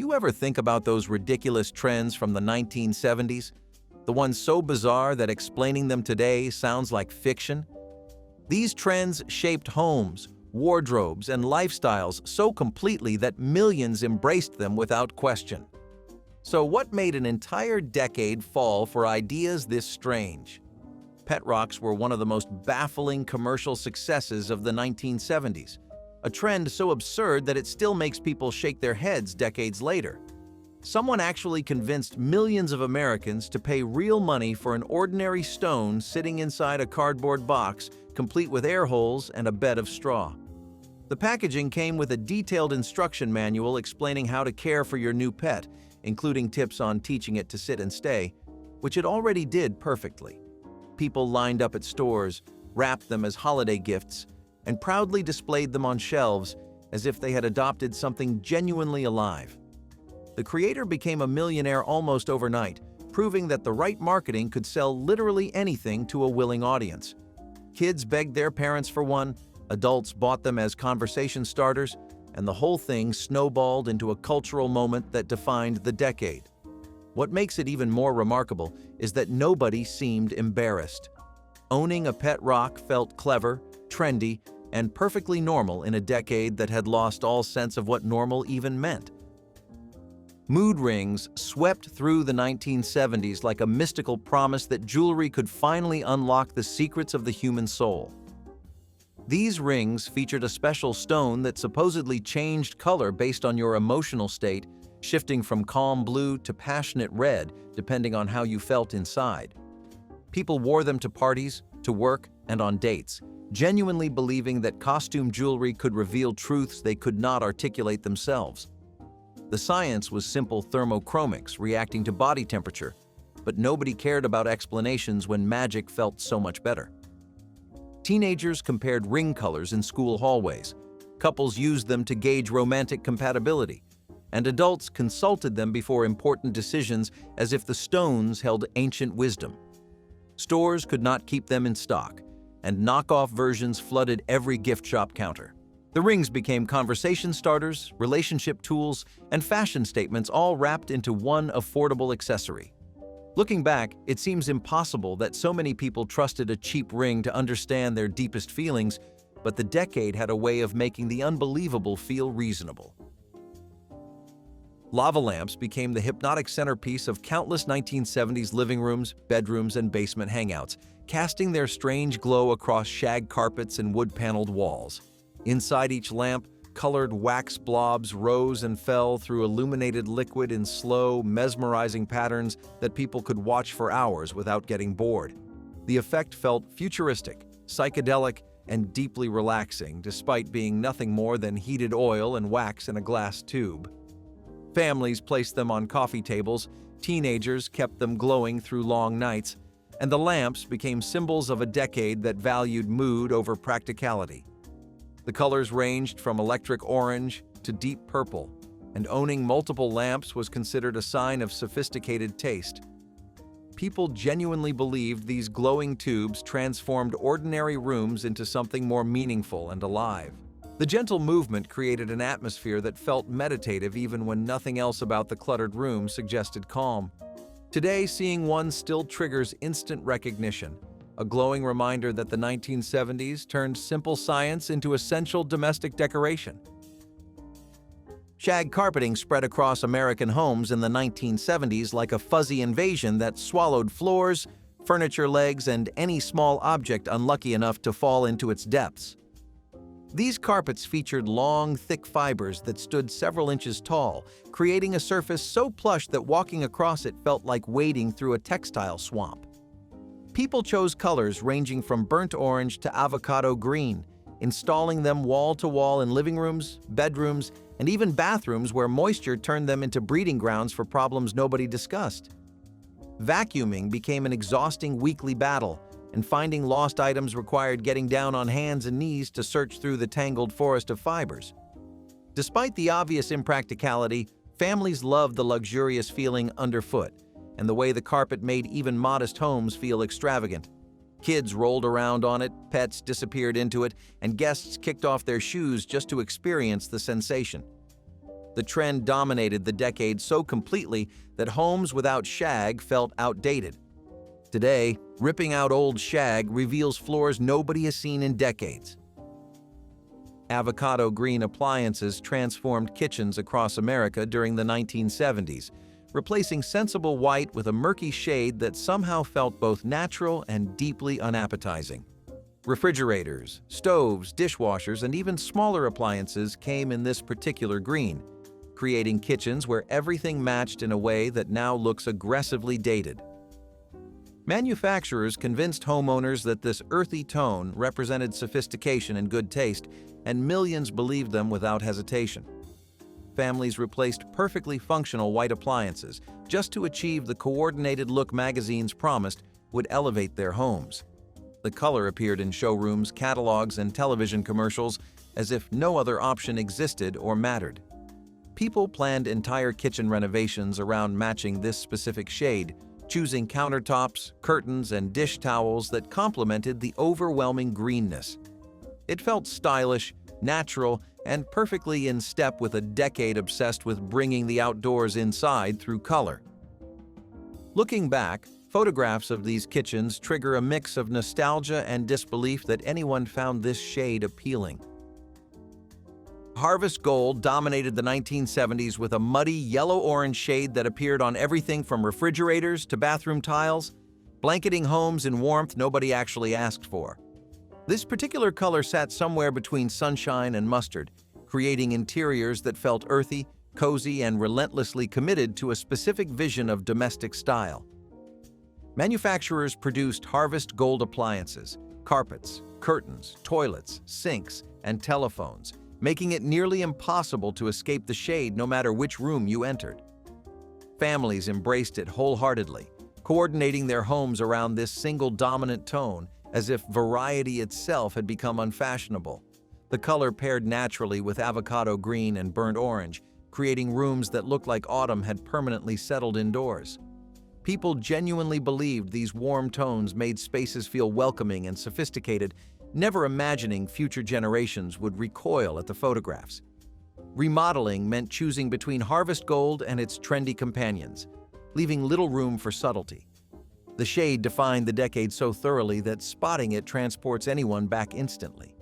you ever think about those ridiculous trends from the 1970s? The ones so bizarre that explaining them today sounds like fiction? These trends shaped homes, wardrobes, and lifestyles so completely that millions embraced them without question. So what made an entire decade fall for ideas this strange? Pet rocks were one of the most baffling commercial successes of the 1970s, a trend so absurd that it still makes people shake their heads decades later. Someone actually convinced millions of Americans to pay real money for an ordinary stone sitting inside a cardboard box, complete with air holes and a bed of straw. The packaging came with a detailed instruction manual explaining how to care for your new pet, including tips on teaching it to sit and stay, which it already did perfectly. People lined up at stores, wrapped them as holiday gifts, and proudly displayed them on shelves as if they had adopted something genuinely alive. The creator became a millionaire almost overnight, proving that the right marketing could sell literally anything to a willing audience. Kids begged their parents for one, adults bought them as conversation starters, and the whole thing snowballed into a cultural moment that defined the decade. What makes it even more remarkable is that nobody seemed embarrassed. Owning a pet rock felt clever, trendy, and perfectly normal in a decade that had lost all sense of what normal even meant. Mood rings swept through the 1970s like a mystical promise that jewelry could finally unlock the secrets of the human soul. These rings featured a special stone that supposedly changed color based on your emotional state, shifting from calm blue to passionate red depending on how you felt inside. People wore them to parties, to work, and on dates, genuinely believing that costume jewelry could reveal truths they could not articulate themselves. The science was simple thermochromics reacting to body temperature, but nobody cared about explanations when magic felt so much better. Teenagers compared ring colors in school hallways, couples used them to gauge romantic compatibility, and adults consulted them before important decisions as if the stones held ancient wisdom. Stores could not keep them in stock, and knockoff versions flooded every gift shop counter. The rings became conversation starters, relationship tools, and fashion statements all wrapped into one affordable accessory. Looking back, it seems impossible that so many people trusted a cheap ring to understand their deepest feelings, but the decade had a way of making the unbelievable feel reasonable. Lava lamps became the hypnotic centerpiece of countless 1970s living rooms, bedrooms, and basement hangouts, casting their strange glow across shag carpets and wood-paneled walls. Inside each lamp, colored wax blobs rose and fell through illuminated liquid in slow, mesmerizing patterns that people could watch for hours without getting bored. The effect felt futuristic, psychedelic, and deeply relaxing, despite being nothing more than heated oil and wax in a glass tube. Families placed them on coffee tables, teenagers kept them glowing through long nights, and the lamps became symbols of a decade that valued mood over practicality. The colors ranged from electric orange to deep purple, and owning multiple lamps was considered a sign of sophisticated taste. People genuinely believed these glowing tubes transformed ordinary rooms into something more meaningful and alive. The gentle movement created an atmosphere that felt meditative even when nothing else about the cluttered room suggested calm. Today, seeing one still triggers instant recognition, a glowing reminder that the 1970s turned simple science into essential domestic decoration. Shag carpeting spread across American homes in the 1970s like a fuzzy invasion that swallowed floors, furniture legs, and any small object unlucky enough to fall into its depths. These carpets featured long, thick fibers that stood several inches tall, creating a surface so plush that walking across it felt like wading through a textile swamp. People chose colors ranging from burnt orange to avocado green, installing them wall to wall in living rooms, bedrooms, and even bathrooms where moisture turned them into breeding grounds for problems nobody discussed. Vacuuming became an exhausting weekly battle, and finding lost items required getting down on hands and knees to search through the tangled forest of fibers. Despite the obvious impracticality, families loved the luxurious feeling underfoot, and the way the carpet made even modest homes feel extravagant. Kids rolled around on it, pets disappeared into it, and guests kicked off their shoes just to experience the sensation. The trend dominated the decade so completely that homes without shag felt outdated. Today, ripping out old shag reveals floors nobody has seen in decades. Avocado green appliances transformed kitchens across America during the 1970s, replacing sensible white with a murky shade that somehow felt both natural and deeply unappetizing. Refrigerators, stoves, dishwashers, and even smaller appliances came in this particular green, creating kitchens where everything matched in a way that now looks aggressively dated. Manufacturers convinced homeowners that this earthy tone represented sophistication and good taste, and millions believed them without hesitation. Families replaced perfectly functional white appliances just to achieve the coordinated look magazines promised would elevate their homes. The color appeared in showrooms, catalogs, and television commercials as if no other option existed or mattered. People planned entire kitchen renovations around matching this specific shade, choosing countertops, curtains, and dish towels that complemented the overwhelming greenness. It felt stylish, natural, and perfectly in step with a decade obsessed with bringing the outdoors inside through color. Looking back, photographs of these kitchens trigger a mix of nostalgia and disbelief that anyone found this shade appealing. Harvest gold dominated the 1970s with a muddy yellow-orange shade that appeared on everything from refrigerators to bathroom tiles, blanketing homes in warmth nobody actually asked for. This particular color sat somewhere between sunshine and mustard, creating interiors that felt earthy, cozy, and relentlessly committed to a specific vision of domestic style. Manufacturers produced harvest gold appliances, carpets, curtains, toilets, sinks, and telephones, making it nearly impossible to escape the shade no matter which room you entered. Families embraced it wholeheartedly, coordinating their homes around this single dominant tone as if variety itself had become unfashionable. The color paired naturally with avocado green and burnt orange, creating rooms that looked like autumn had permanently settled indoors. People genuinely believed these warm tones made spaces feel welcoming and sophisticated, never imagining future generations would recoil at the photographs. Remodeling meant choosing between harvest gold and its trendy companions, leaving little room for subtlety. The shade defined the decade so thoroughly that spotting it transports anyone back instantly.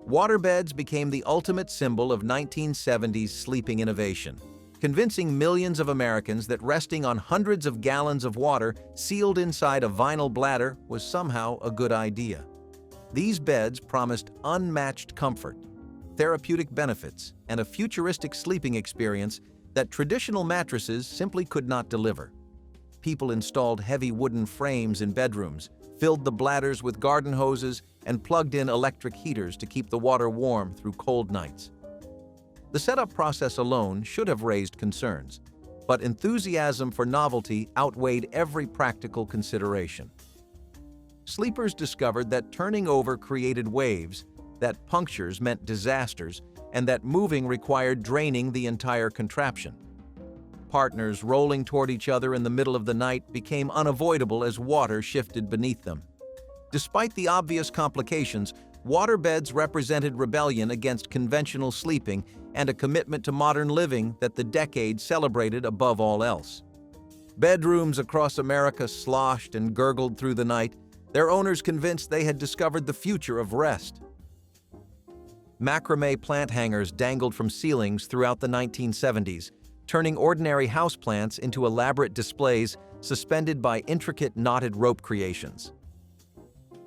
Waterbeds became the ultimate symbol of 1970s sleeping innovation, convincing millions of Americans that resting on hundreds of gallons of water sealed inside a vinyl bladder was somehow a good idea. These beds promised unmatched comfort, therapeutic benefits, and a futuristic sleeping experience that traditional mattresses simply could not deliver. People installed heavy wooden frames in bedrooms, filled the bladders with garden hoses, and plugged in electric heaters to keep the water warm through cold nights. The setup process alone should have raised concerns, but enthusiasm for novelty outweighed every practical consideration. Sleepers discovered that turning over created waves, that punctures meant disasters, and that moving required draining the entire contraption. Partners rolling toward each other in the middle of the night became unavoidable as water shifted beneath them. Despite the obvious complications, waterbeds represented rebellion against conventional sleeping and a commitment to modern living that the decade celebrated above all else. Bedrooms across America sloshed and gurgled through the night, their owners convinced they had discovered the future of rest. Macrame plant hangers dangled from ceilings throughout the 1970s, turning ordinary houseplants into elaborate displays suspended by intricate knotted rope creations.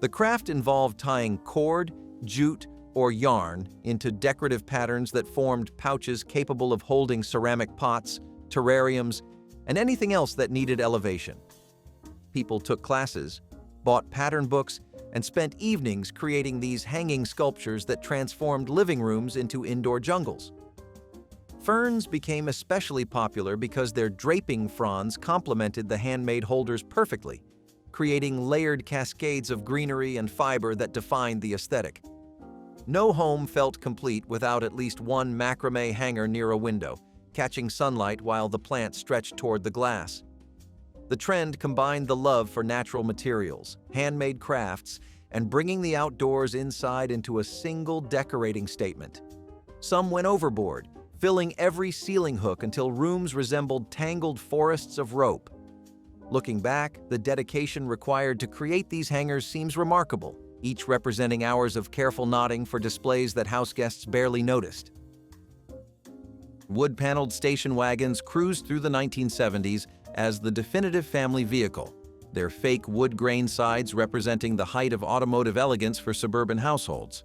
The craft involved tying cord, jute, or yarn into decorative patterns that formed pouches capable of holding ceramic pots, terrariums, and anything else that needed elevation. People took classes, bought pattern books, and spent evenings creating these hanging sculptures that transformed living rooms into indoor jungles. Ferns became especially popular because their draping fronds complemented the handmade holders perfectly, creating layered cascades of greenery and fiber that defined the aesthetic. No home felt complete without at least one macrame hanger near a window, catching sunlight while the plant stretched toward the glass. The trend combined the love for natural materials, handmade crafts, and bringing the outdoors inside into a single decorating statement. Some went overboard, filling every ceiling hook until rooms resembled tangled forests of rope. Looking back, the dedication required to create these hangers seems remarkable, each representing hours of careful knotting for displays that house guests barely noticed. Wood-paneled station wagons cruised through the 1970s as the definitive family vehicle, their fake wood grain sides representing the height of automotive elegance for suburban households.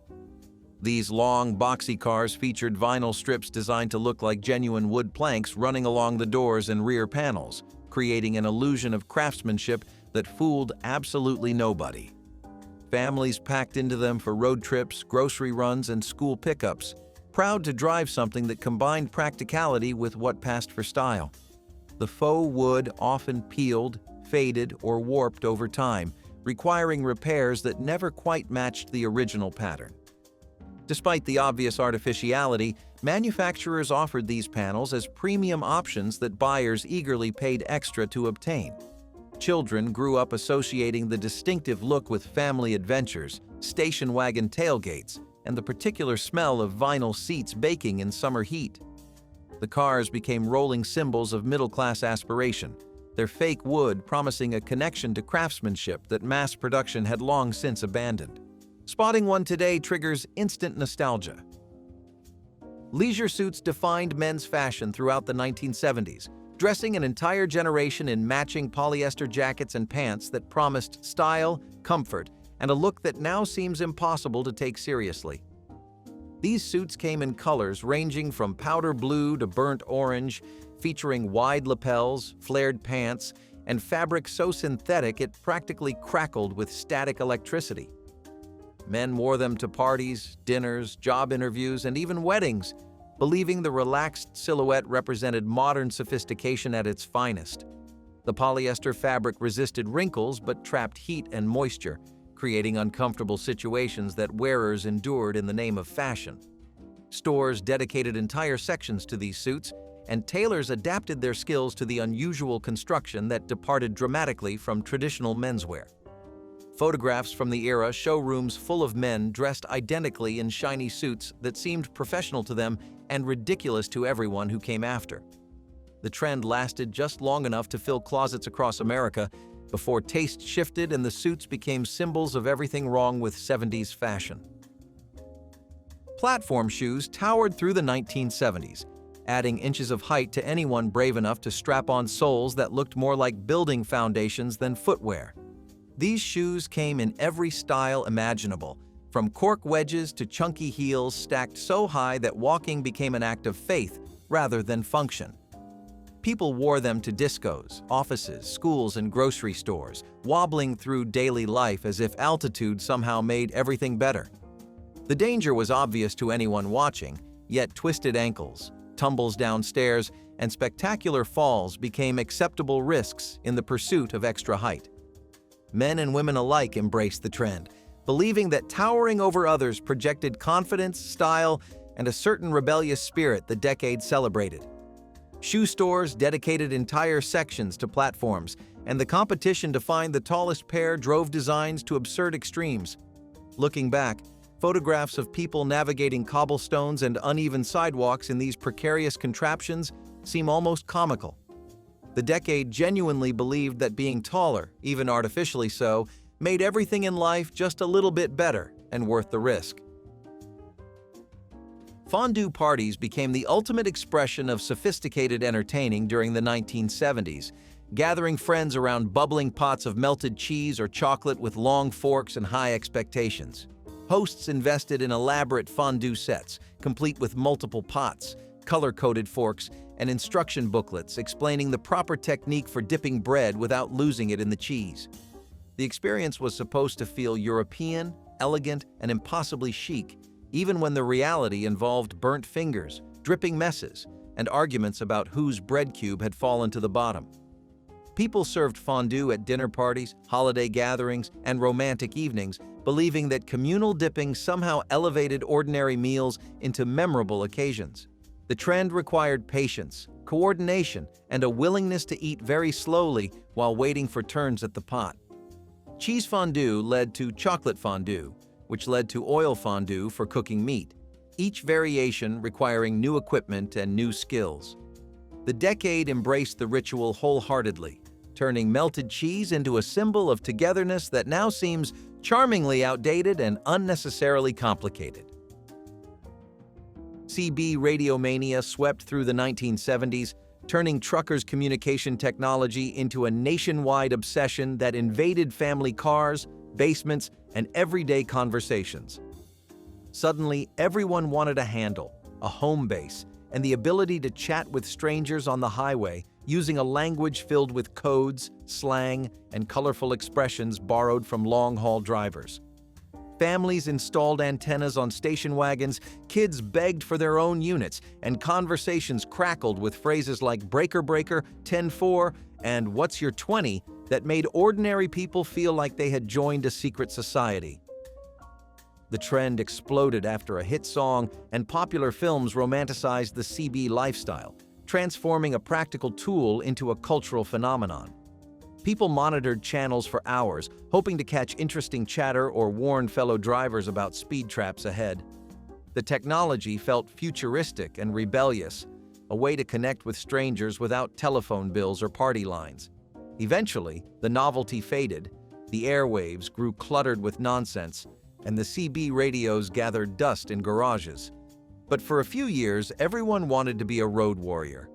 These long, boxy cars featured vinyl strips designed to look like genuine wood planks running along the doors and rear panels, creating an illusion of craftsmanship that fooled absolutely nobody. Families packed into them for road trips, grocery runs, and school pickups, proud to drive something that combined practicality with what passed for style. The faux wood often peeled, faded, or warped over time, requiring repairs that never quite matched the original pattern. Despite the obvious artificiality, manufacturers offered these panels as premium options that buyers eagerly paid extra to obtain. Children grew up associating the distinctive look with family adventures, station wagon tailgates, and the particular smell of vinyl seats baking in summer heat. The cars became rolling symbols of middle-class aspiration, their fake wood promising a connection to craftsmanship that mass production had long since abandoned. Spotting one today triggers instant nostalgia. Leisure suits defined men's fashion throughout the 1970s, dressing an entire generation in matching polyester jackets and pants that promised style, comfort, and a look that now seems impossible to take seriously. These suits came in colors ranging from powder blue to burnt orange, featuring wide lapels, flared pants, and fabric so synthetic it practically crackled with static electricity. Men wore them to parties, dinners, job interviews, and even weddings, believing the relaxed silhouette represented modern sophistication at its finest. The polyester fabric resisted wrinkles but trapped heat and moisture, creating uncomfortable situations that wearers endured in the name of fashion. Stores dedicated entire sections to these suits, and tailors adapted their skills to the unusual construction that departed dramatically from traditional menswear. Photographs from the era show rooms full of men dressed identically in shiny suits that seemed professional to them and ridiculous to everyone who came after. The trend lasted just long enough to fill closets across America before taste shifted and the suits became symbols of everything wrong with 70s fashion. Platform shoes towered through the 1970s, adding inches of height to anyone brave enough to strap on soles that looked more like building foundations than footwear. These shoes came in every style imaginable, from cork wedges to chunky heels stacked so high that walking became an act of faith rather than function. People wore them to discos, offices, schools, and grocery stores, wobbling through daily life as if altitude somehow made everything better. The danger was obvious to anyone watching, yet twisted ankles, tumbles downstairs, and spectacular falls became acceptable risks in the pursuit of extra height. Men and women alike embraced the trend, believing that towering over others projected confidence, style, and a certain rebellious spirit the decade celebrated. Shoe stores dedicated entire sections to platforms, and the competition to find the tallest pair drove designs to absurd extremes. Looking back, photographs of people navigating cobblestones and uneven sidewalks in these precarious contraptions seem almost comical. The decade genuinely believed that being taller, even artificially so, made everything in life just a little bit better and worth the risk. Fondue parties became the ultimate expression of sophisticated entertaining during the 1970s, gathering friends around bubbling pots of melted cheese or chocolate with long forks and high expectations. Hosts invested in elaborate fondue sets, complete with multiple pots, color-coded forks, and instruction booklets explaining the proper technique for dipping bread without losing it in the cheese. The experience was supposed to feel European, elegant, and impossibly chic, even when the reality involved burnt fingers, dripping messes, and arguments about whose bread cube had fallen to the bottom. People served fondue at dinner parties, holiday gatherings, and romantic evenings, believing that communal dipping somehow elevated ordinary meals into memorable occasions. The trend required patience, coordination, and a willingness to eat very slowly while waiting for turns at the pot. Cheese fondue led to chocolate fondue, which led to oil fondue for cooking meat. each variation requiring new equipment and new skills. The decade embraced the ritual wholeheartedly, turning melted cheese into a symbol of togetherness that now seems charmingly outdated and unnecessarily complicated. CB radio mania swept through the 1970s, turning truckers' communication technology into a nationwide obsession that invaded family cars, basements, and everyday conversations. Suddenly, everyone wanted a handle, a home base, and the ability to chat with strangers on the highway using a language filled with codes, slang, and colorful expressions borrowed from long-haul drivers. Families installed antennas on station wagons, kids begged for their own units, and conversations crackled with phrases like "breaker breaker," "10-4," and "what's your 20" that made ordinary people feel like they had joined a secret society. The trend exploded after a hit song, and popular films romanticized the CB lifestyle, transforming a practical tool into a cultural phenomenon. People monitored channels for hours, hoping to catch interesting chatter or warn fellow drivers about speed traps ahead. The technology felt futuristic and rebellious, a way to connect with strangers without telephone bills or party lines. Eventually, the novelty faded, the airwaves grew cluttered with nonsense, and the CB radios gathered dust in garages. But for a few years, everyone wanted to be a road warrior.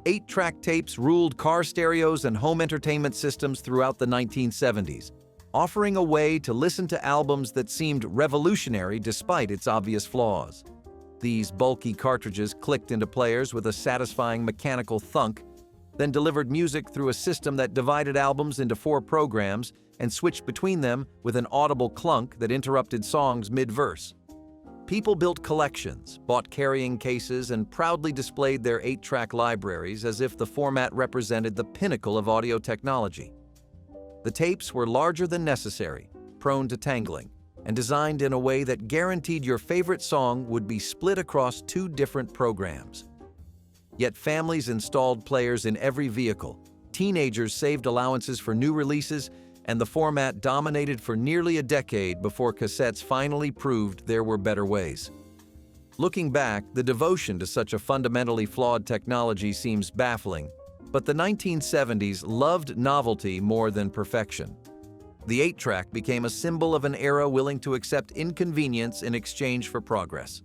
8-track tapes ruled car stereos and home entertainment systems throughout the 1970s, offering a way to listen to albums that seemed revolutionary despite its obvious flaws. These bulky cartridges clicked into players with a satisfying mechanical thunk, then delivered music through a system that divided albums into 4 programs and switched between them with an audible clunk that interrupted songs mid-verse. People built collections, bought carrying cases, and proudly displayed their 8-track libraries as if the format represented the pinnacle of audio technology. The tapes were larger than necessary, prone to tangling, and designed in a way that guaranteed your favorite song would be split across 2 different programs. Yet families installed players in every vehicle, teenagers saved allowances for new releases, and the format dominated for nearly a decade before cassettes finally proved there were better ways. Looking back, the devotion to such a fundamentally flawed technology seems baffling, but the 1970s loved novelty more than perfection. The 8-track became a symbol of an era willing to accept inconvenience in exchange for progress.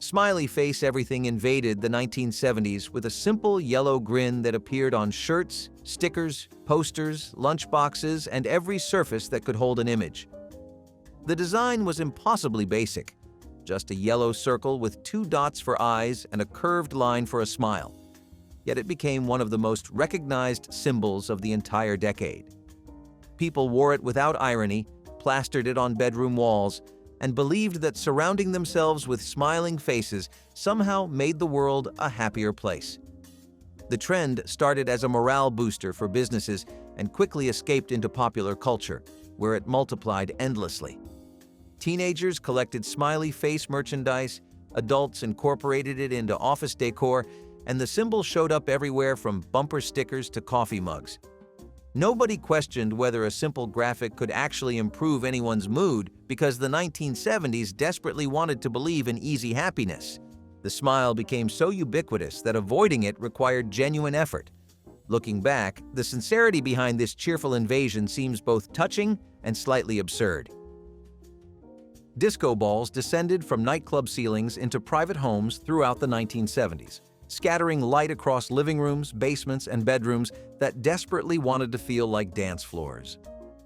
Smiley Face Everything invaded the 1970s with a simple yellow grin that appeared on shirts, stickers, posters, lunchboxes, and every surface that could hold an image. The design was impossibly basic, just a yellow circle with 2 dots for eyes and a curved line for a smile. Yet it became one of the most recognized symbols of the entire decade. People wore it without irony, plastered it on bedroom walls, and believed that surrounding themselves with smiling faces somehow made the world a happier place. The trend started as a morale booster for businesses and quickly escaped into popular culture, where it multiplied endlessly. Teenagers collected smiley face merchandise, adults incorporated it into office decor, and the symbol showed up everywhere from bumper stickers to coffee mugs. Nobody questioned whether a simple graphic could actually improve anyone's mood because the 1970s desperately wanted to believe in easy happiness. The smile became so ubiquitous that avoiding it required genuine effort. Looking back, the sincerity behind this cheerful invasion seems both touching and slightly absurd. Disco balls descended from nightclub ceilings into private homes throughout the 1970s, scattering light across living rooms, basements, and bedrooms that desperately wanted to feel like dance floors.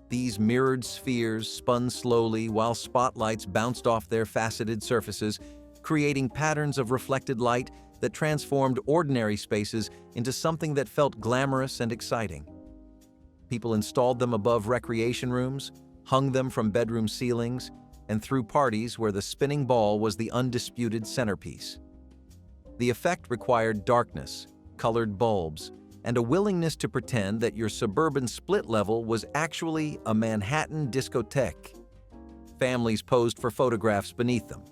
These mirrored spheres spun slowly while spotlights bounced off their faceted surfaces, creating patterns of reflected light that transformed ordinary spaces into something that felt glamorous and exciting. People installed them above recreation rooms, hung them from bedroom ceilings, and threw parties where the spinning ball was the undisputed centerpiece. The effect required darkness, colored bulbs, and a willingness to pretend that your suburban split level was actually a Manhattan discotheque. Families posed for photographs beneath them.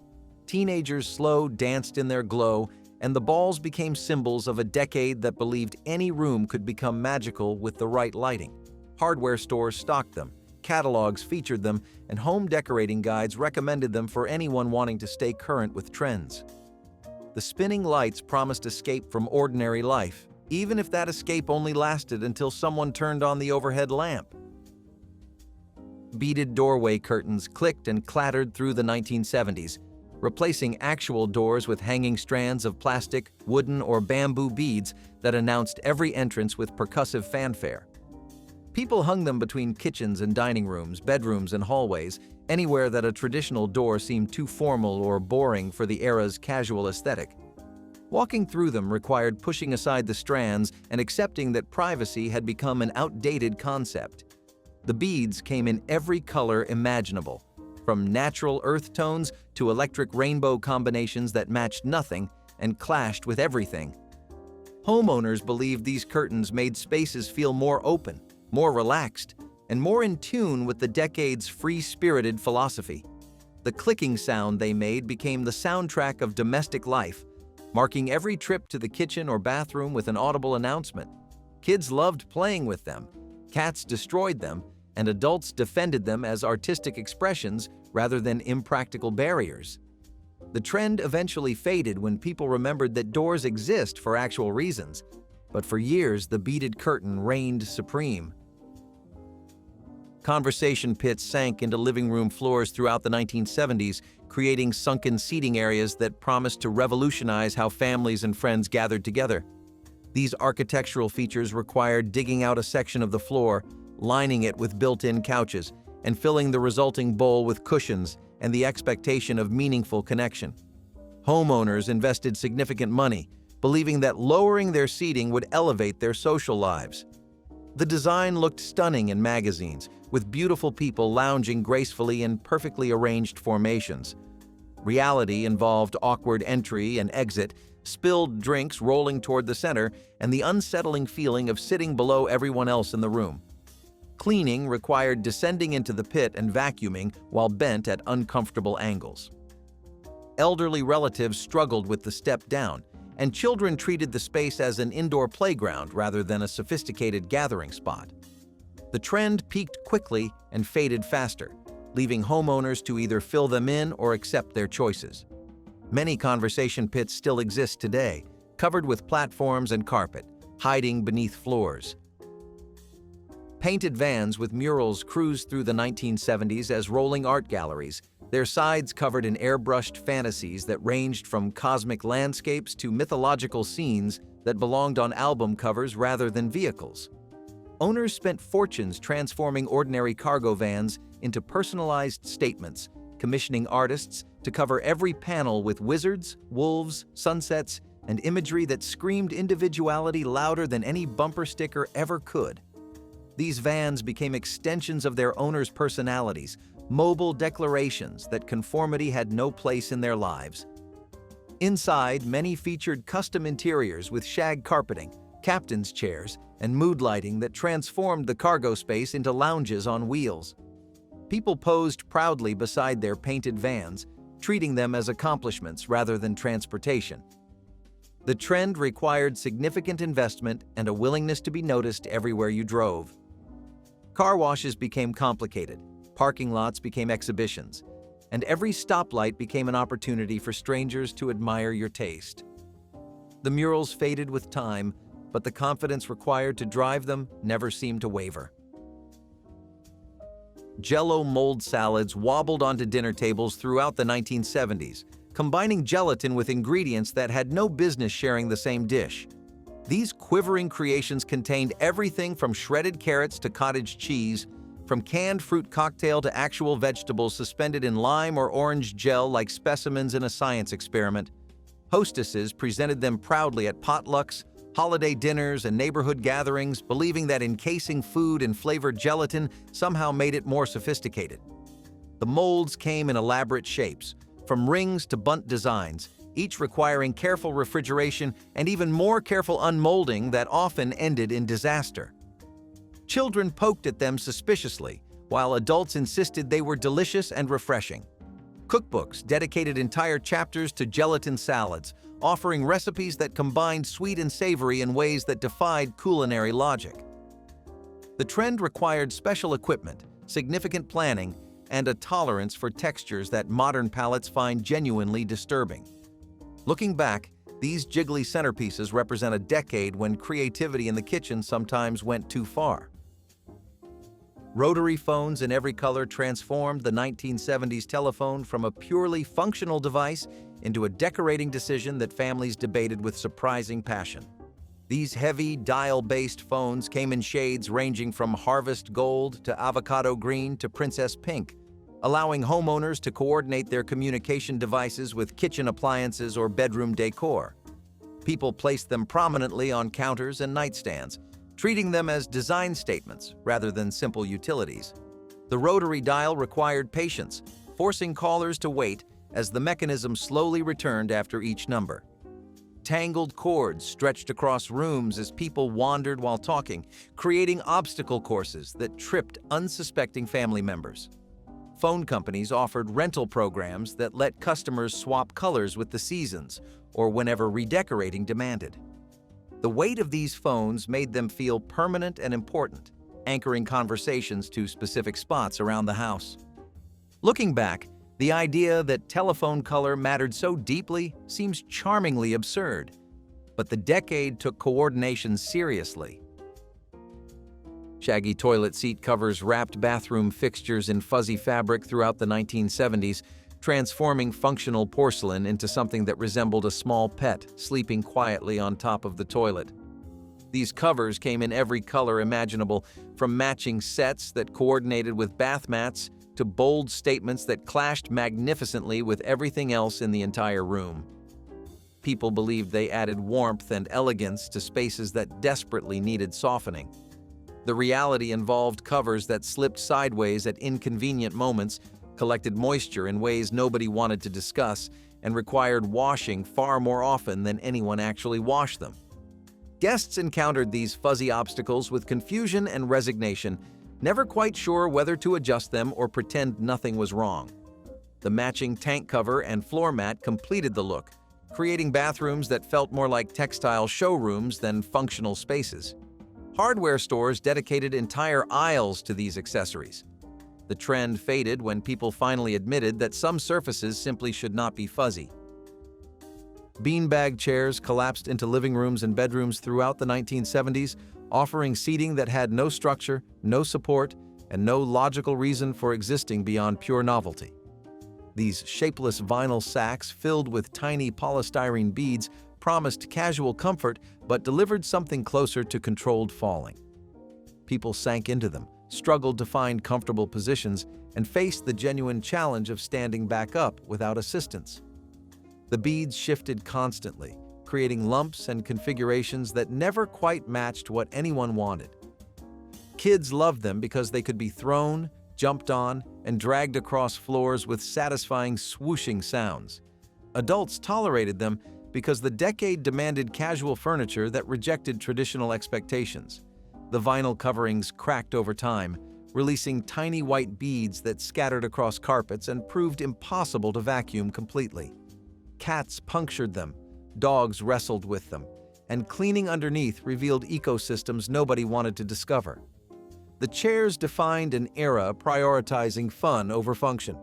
Teenagers slow danced in their glow, and the balls became symbols of a decade that believed any room could become magical with the right lighting. Hardware stores stocked them, catalogs featured them, and home decorating guides recommended them for anyone wanting to stay current with trends. The spinning lights promised escape from ordinary life, even if that escape only lasted until someone turned on the overhead lamp. Beaded doorway curtains clicked and clattered through the 1970s, replacing actual doors with hanging strands of plastic, wooden, or bamboo beads that announced every entrance with percussive fanfare. People hung them between kitchens and dining rooms, bedrooms and hallways, anywhere that a traditional door seemed too formal or boring for the era's casual aesthetic. Walking through them required pushing aside the strands and accepting that privacy had become an outdated concept. The beads came in every color imaginable, from natural earth tones to electric rainbow combinations that matched nothing and clashed with everything. Homeowners believed these curtains made spaces feel more open, more relaxed, and more in tune with the decade's free-spirited philosophy. The clicking sound they made became the soundtrack of domestic life, marking every trip to the kitchen or bathroom with an audible announcement. Kids loved playing with them, cats destroyed them, and adults defended them as artistic expressions rather than impractical barriers. The trend eventually faded when people remembered that doors exist for actual reasons, but for years the beaded curtain reigned supreme. Conversation pits sank into living room floors throughout the 1970s, creating sunken seating areas that promised to revolutionize how families and friends gathered together. These architectural features required digging out a section of the floor, lining it with built-in couches, and filling the resulting bowl with cushions and the expectation of meaningful connection. Homeowners invested significant money, believing that lowering their seating would elevate their social lives. The design looked stunning in magazines, with beautiful people lounging gracefully in perfectly arranged formations. Reality involved awkward entry and exit, spilled drinks rolling toward the center, and the unsettling feeling of sitting below everyone else in the room. Cleaning required descending into the pit and vacuuming while bent at uncomfortable angles. Elderly relatives struggled with the step down, and children treated the space as an indoor playground rather than a sophisticated gathering spot. The trend peaked quickly and faded faster, leaving homeowners to either fill them in or accept their choices. Many conversation pits still exist today, covered with platforms and carpet, hiding beneath floors. Painted vans with murals cruised through the 1970s as rolling art galleries, their sides covered in airbrushed fantasies that ranged from cosmic landscapes to mythological scenes that belonged on album covers rather than vehicles. Owners spent fortunes transforming ordinary cargo vans into personalized statements, commissioning artists to cover every panel with wizards, wolves, sunsets, and imagery that screamed individuality louder than any bumper sticker ever could. These vans became extensions of their owners' personalities, mobile declarations that conformity had no place in their lives. Inside, many featured custom interiors with shag carpeting, captain's chairs, and mood lighting that transformed the cargo space into lounges on wheels. People posed proudly beside their painted vans, treating them as accomplishments rather than transportation. The trend required significant investment and a willingness to be noticed everywhere you drove. Car washes became complicated, parking lots became exhibitions, and every stoplight became an opportunity for strangers to admire your taste. The murals faded with time, but the confidence required to drive them never seemed to waver. Jello mold salads wobbled onto dinner tables throughout the 1970s, combining gelatin with ingredients that had no business sharing the same dish. These quivering creations contained everything from shredded carrots to cottage cheese, from canned fruit cocktail to actual vegetables suspended in lime or orange gel like specimens in a science experiment. Hostesses presented them proudly at potlucks, holiday dinners, and neighborhood gatherings, believing that encasing food in flavored gelatin somehow made it more sophisticated. The molds came in elaborate shapes, from rings to bunt designs, each requiring careful refrigeration and even more careful unmolding that often ended in disaster. Children poked at them suspiciously, while adults insisted they were delicious and refreshing. Cookbooks dedicated entire chapters to gelatin salads, offering recipes that combined sweet and savory in ways that defied culinary logic. The trend required special equipment, significant planning, and a tolerance for textures that modern palates find genuinely disturbing. Looking back, these jiggly centerpieces represent a decade when creativity in the kitchen sometimes went too far. Rotary phones in every color transformed the 1970s telephone from a purely functional device into a decorating decision that families debated with surprising passion. These heavy, dial-based phones came in shades ranging from harvest gold to avocado green to princess pink, allowing homeowners to coordinate their communication devices with kitchen appliances or bedroom decor. People placed them prominently on counters and nightstands, treating them as design statements rather than simple utilities. The rotary dial required patience, forcing callers to wait as the mechanism slowly returned after each number. Tangled cords stretched across rooms as people wandered while talking, creating obstacle courses that tripped unsuspecting family members. Phone companies offered rental programs that let customers swap colors with the seasons or whenever redecorating demanded. The weight of these phones made them feel permanent and important, anchoring conversations to specific spots around the house. Looking back, the idea that telephone color mattered so deeply seems charmingly absurd, but the decade took coordination seriously. Shaggy toilet seat covers wrapped bathroom fixtures in fuzzy fabric throughout the 1970s, transforming functional porcelain into something that resembled a small pet sleeping quietly on top of the toilet. These covers came in every color imaginable, from matching sets that coordinated with bath mats to bold statements that clashed magnificently with everything else in the entire room. People believed they added warmth and elegance to spaces that desperately needed softening. The reality involved covers that slipped sideways at inconvenient moments, collected moisture in ways nobody wanted to discuss, and required washing far more often than anyone actually washed them. Guests encountered these fuzzy obstacles with confusion and resignation, never quite sure whether to adjust them or pretend nothing was wrong. The matching tank cover and floor mat completed the look, creating bathrooms that felt more like textile showrooms than functional spaces. Hardware stores dedicated entire aisles to these accessories. The trend faded when people finally admitted that some surfaces simply should not be fuzzy. Beanbag chairs collapsed into living rooms and bedrooms throughout the 1970s, offering seating that had no structure, no support, and no logical reason for existing beyond pure novelty. These shapeless vinyl sacks filled with tiny polystyrene beads promised casual comfort but delivered something closer to controlled falling. People sank into them, struggled to find comfortable positions, and faced the genuine challenge of standing back up without assistance. The beads shifted constantly, creating lumps and configurations that never quite matched what anyone wanted. Kids loved them because they could be thrown, jumped on, and dragged across floors with satisfying swooshing sounds. Adults tolerated them because the decade demanded casual furniture that rejected traditional expectations. The vinyl coverings cracked over time, releasing tiny white beads that scattered across carpets and proved impossible to vacuum completely. Cats punctured them, dogs wrestled with them, and cleaning underneath revealed ecosystems nobody wanted to discover. The chairs defined an era prioritizing fun over function.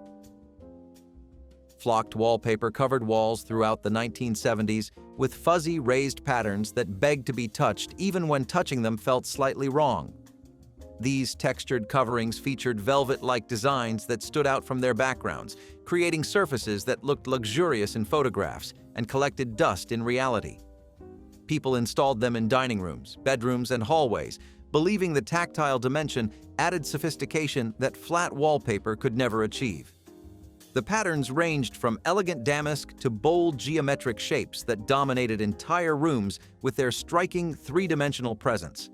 Flocked wallpaper covered walls throughout the 1970s with fuzzy raised patterns that begged to be touched even when touching them felt slightly wrong. These textured coverings featured velvet-like designs that stood out from their backgrounds, creating surfaces that looked luxurious in photographs and collected dust in reality. People installed them in dining rooms, bedrooms, and hallways, believing the tactile dimension added sophistication that flat wallpaper could never achieve. The patterns ranged from elegant damask to bold geometric shapes that dominated entire rooms with their striking three-dimensional presence.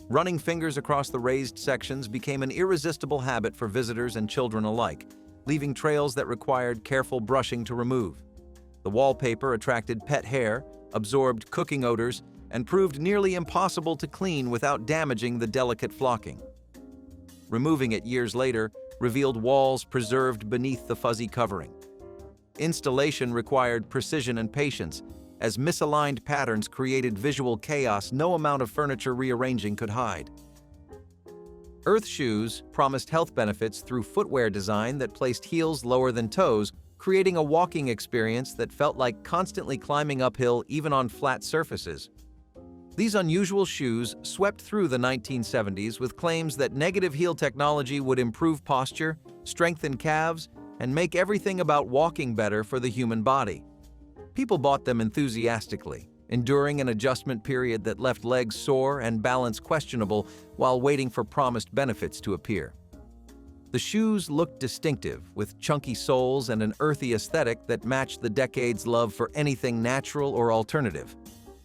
Running fingers across the raised sections became an irresistible habit for visitors and children alike, leaving trails that required careful brushing to remove. The wallpaper attracted pet hair, absorbed cooking odors, and proved nearly impossible to clean without damaging the delicate flocking. Removing it years later revealed walls preserved beneath the fuzzy covering. Installation required precision and patience, as misaligned patterns created visual chaos no amount of furniture rearranging could hide. Earth shoes promised health benefits through footwear design that placed heels lower than toes, creating a walking experience that felt like constantly climbing uphill even on flat surfaces. These unusual shoes swept through the 1970s with claims that negative heel technology would improve posture, strengthen calves, and make everything about walking better for the human body. People bought them enthusiastically, enduring an adjustment period that left legs sore and balance questionable while waiting for promised benefits to appear. The shoes looked distinctive, with chunky soles and an earthy aesthetic that matched the decade's love for anything natural or alternative.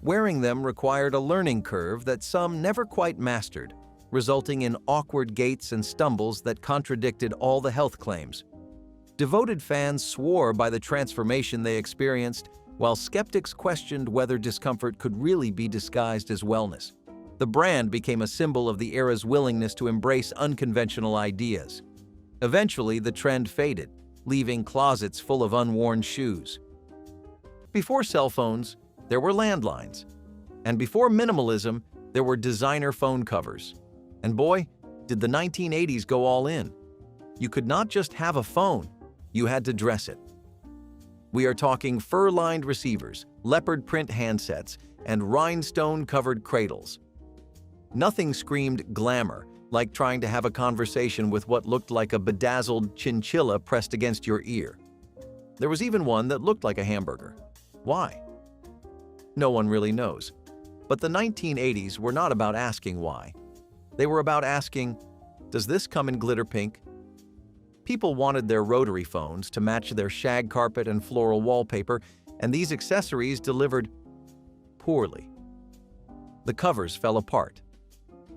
Wearing them required a learning curve that some never quite mastered, resulting in awkward gaits and stumbles that contradicted all the health claims. Devoted fans swore by the transformation they experienced, while skeptics questioned whether discomfort could really be disguised as wellness. The brand became a symbol of the era's willingness to embrace unconventional ideas. Eventually, the trend faded, leaving closets full of unworn shoes. Before cell phones, there were landlines. And before minimalism, there were designer phone covers. And boy, did the 1980s go all in. You could not just have a phone, you had to dress it. We are talking fur-lined receivers, leopard print handsets, and rhinestone-covered cradles. Nothing screamed glamour, like trying to have a conversation with what looked like a bedazzled chinchilla pressed against your ear. There was even one that looked like a hamburger. Why? No one really knows. But the 1980s were not about asking why. They were about asking, does this come in glitter pink? People wanted their rotary phones to match their shag carpet and floral wallpaper, and these accessories delivered poorly. The covers fell apart.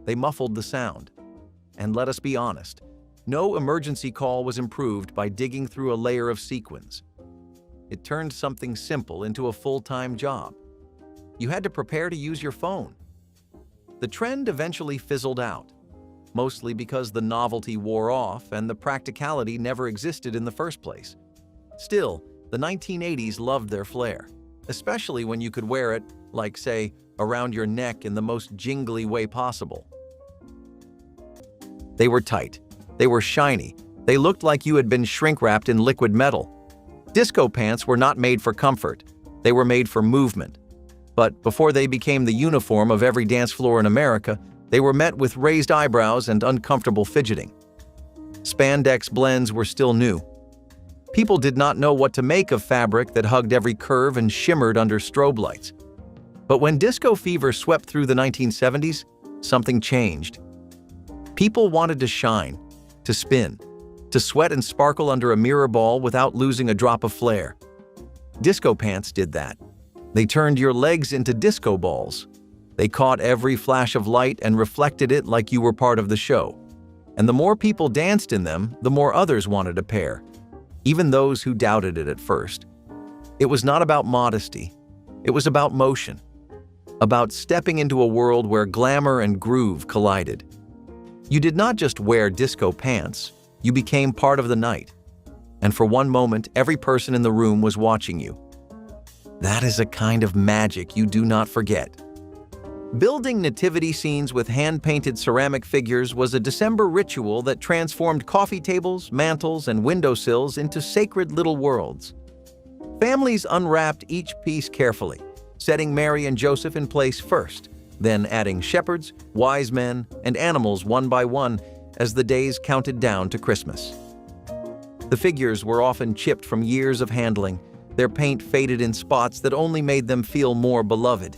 They muffled the sound. And let us be honest, no emergency call was improved by digging through a layer of sequins. It turned something simple into a full-time job. You had to prepare to use your phone. The trend eventually fizzled out, mostly because the novelty wore off and the practicality never existed in the first place. Still, the 1980s loved their flair, especially when you could wear it, like, say, around your neck in the most jingly way possible. They were tight. They were shiny. They looked like you had been shrink-wrapped in liquid metal. Disco pants were not made for comfort. They were made for movement. But before they became the uniform of every dance floor in America, they were met with raised eyebrows and uncomfortable fidgeting. Spandex blends were still new. People did not know what to make of fabric that hugged every curve and shimmered under strobe lights. But when disco fever swept through the 1970s, something changed. People wanted to shine, to spin, to sweat and sparkle under a mirror ball without losing a drop of flair. Disco pants did that. They turned your legs into disco balls. They caught every flash of light and reflected it like you were part of the show. And the more people danced in them, the more others wanted a pair, even those who doubted it at first. It was not about modesty. It was about motion, about stepping into a world where glamour and groove collided. You did not just wear disco pants, you became part of the night. And for one moment, every person in the room was watching you. That is a kind of magic you do not forget. Building nativity scenes with hand-painted ceramic figures was a December ritual that transformed coffee tables, mantels, and windowsills into sacred little worlds. Families unwrapped each piece carefully, setting Mary and Joseph in place first, then adding shepherds, wise men, and animals one by one as the days counted down to Christmas. The figures were often chipped from years of handling, their paint faded in spots that only made them feel more beloved.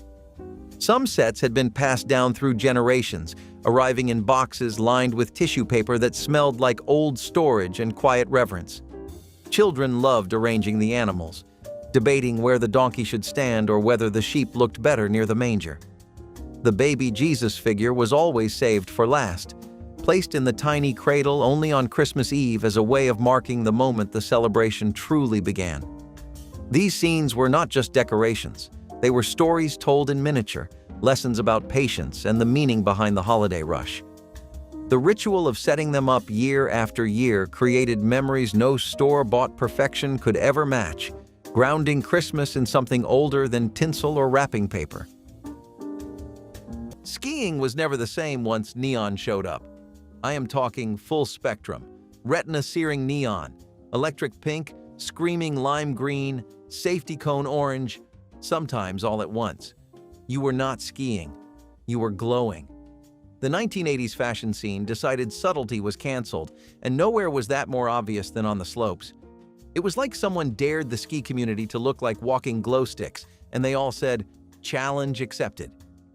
Some sets had been passed down through generations, arriving in boxes lined with tissue paper that smelled like old storage and quiet reverence. Children loved arranging the animals, debating where the donkey should stand or whether the sheep looked better near the manger. The baby Jesus figure was always saved for last, placed in the tiny cradle only on Christmas Eve as a way of marking the moment the celebration truly began. These scenes were not just decorations. They were stories told in miniature, lessons about patience and the meaning behind the holiday rush. The ritual of setting them up year after year created memories no store-bought perfection could ever match, grounding Christmas in something older than tinsel or wrapping paper. Skiing was never the same once neon showed up. I am talking full spectrum, retina-searing neon, electric pink, screaming lime green, safety cone orange, sometimes all at once. You were not skiing. You were glowing. The 1980s fashion scene decided subtlety was canceled, and nowhere was that more obvious than on the slopes. It was like someone dared the ski community to look like walking glow sticks, and they all said, "Challenge accepted."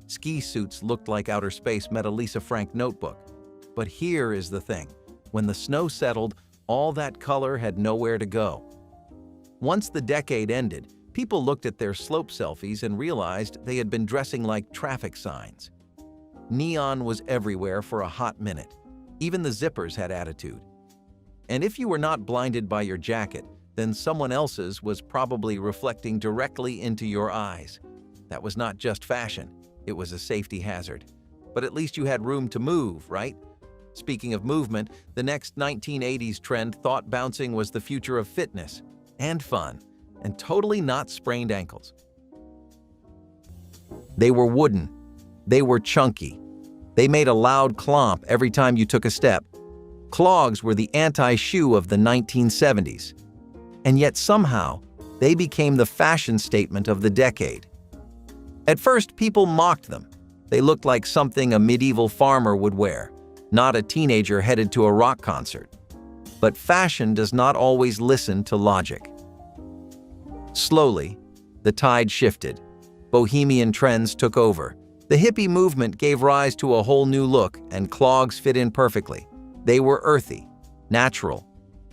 Ski suits looked like outer space met a Lisa Frank notebook. But here is the thing. When the snow settled, all that color had nowhere to go. Once the decade ended, people looked at their slope selfies and realized they had been dressing like traffic signs. Neon was everywhere for a hot minute. Even the zippers had attitude. And if you were not blinded by your jacket, then someone else's was probably reflecting directly into your eyes. That was not just fashion, it was a safety hazard. But at least you had room to move, right? Speaking of movement, the next 1980s trend thought bouncing was the future of fitness and fun, and totally not sprained ankles. They were wooden. They were chunky. They made a loud clomp every time you took a step. Clogs were the anti-shoe of the 1970s. And yet somehow, they became the fashion statement of the decade. At first, people mocked them. They looked like something a medieval farmer would wear, not a teenager headed to a rock concert. But fashion does not always listen to logic. Slowly, the tide shifted. Bohemian trends took over. The hippie movement gave rise to a whole new look, and clogs fit in perfectly. They were earthy, natural,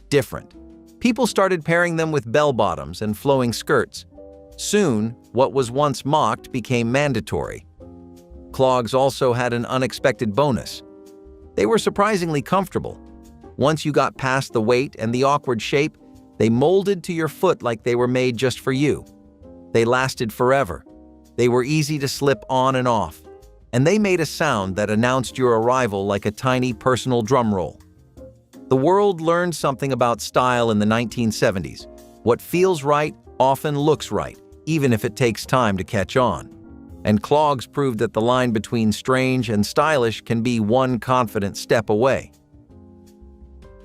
different. People started pairing them with bell-bottoms and flowing skirts. Soon, what was once mocked became mandatory. Clogs also had an unexpected bonus. They were surprisingly comfortable. Once you got past the weight and the awkward shape, they molded to your foot like they were made just for you. They lasted forever. They were easy to slip on and off, and they made a sound that announced your arrival like a tiny personal drum roll. The world learned something about style in the 1970s. What feels right often looks right, even if it takes time to catch on. And clogs proved that the line between strange and stylish can be one confident step away.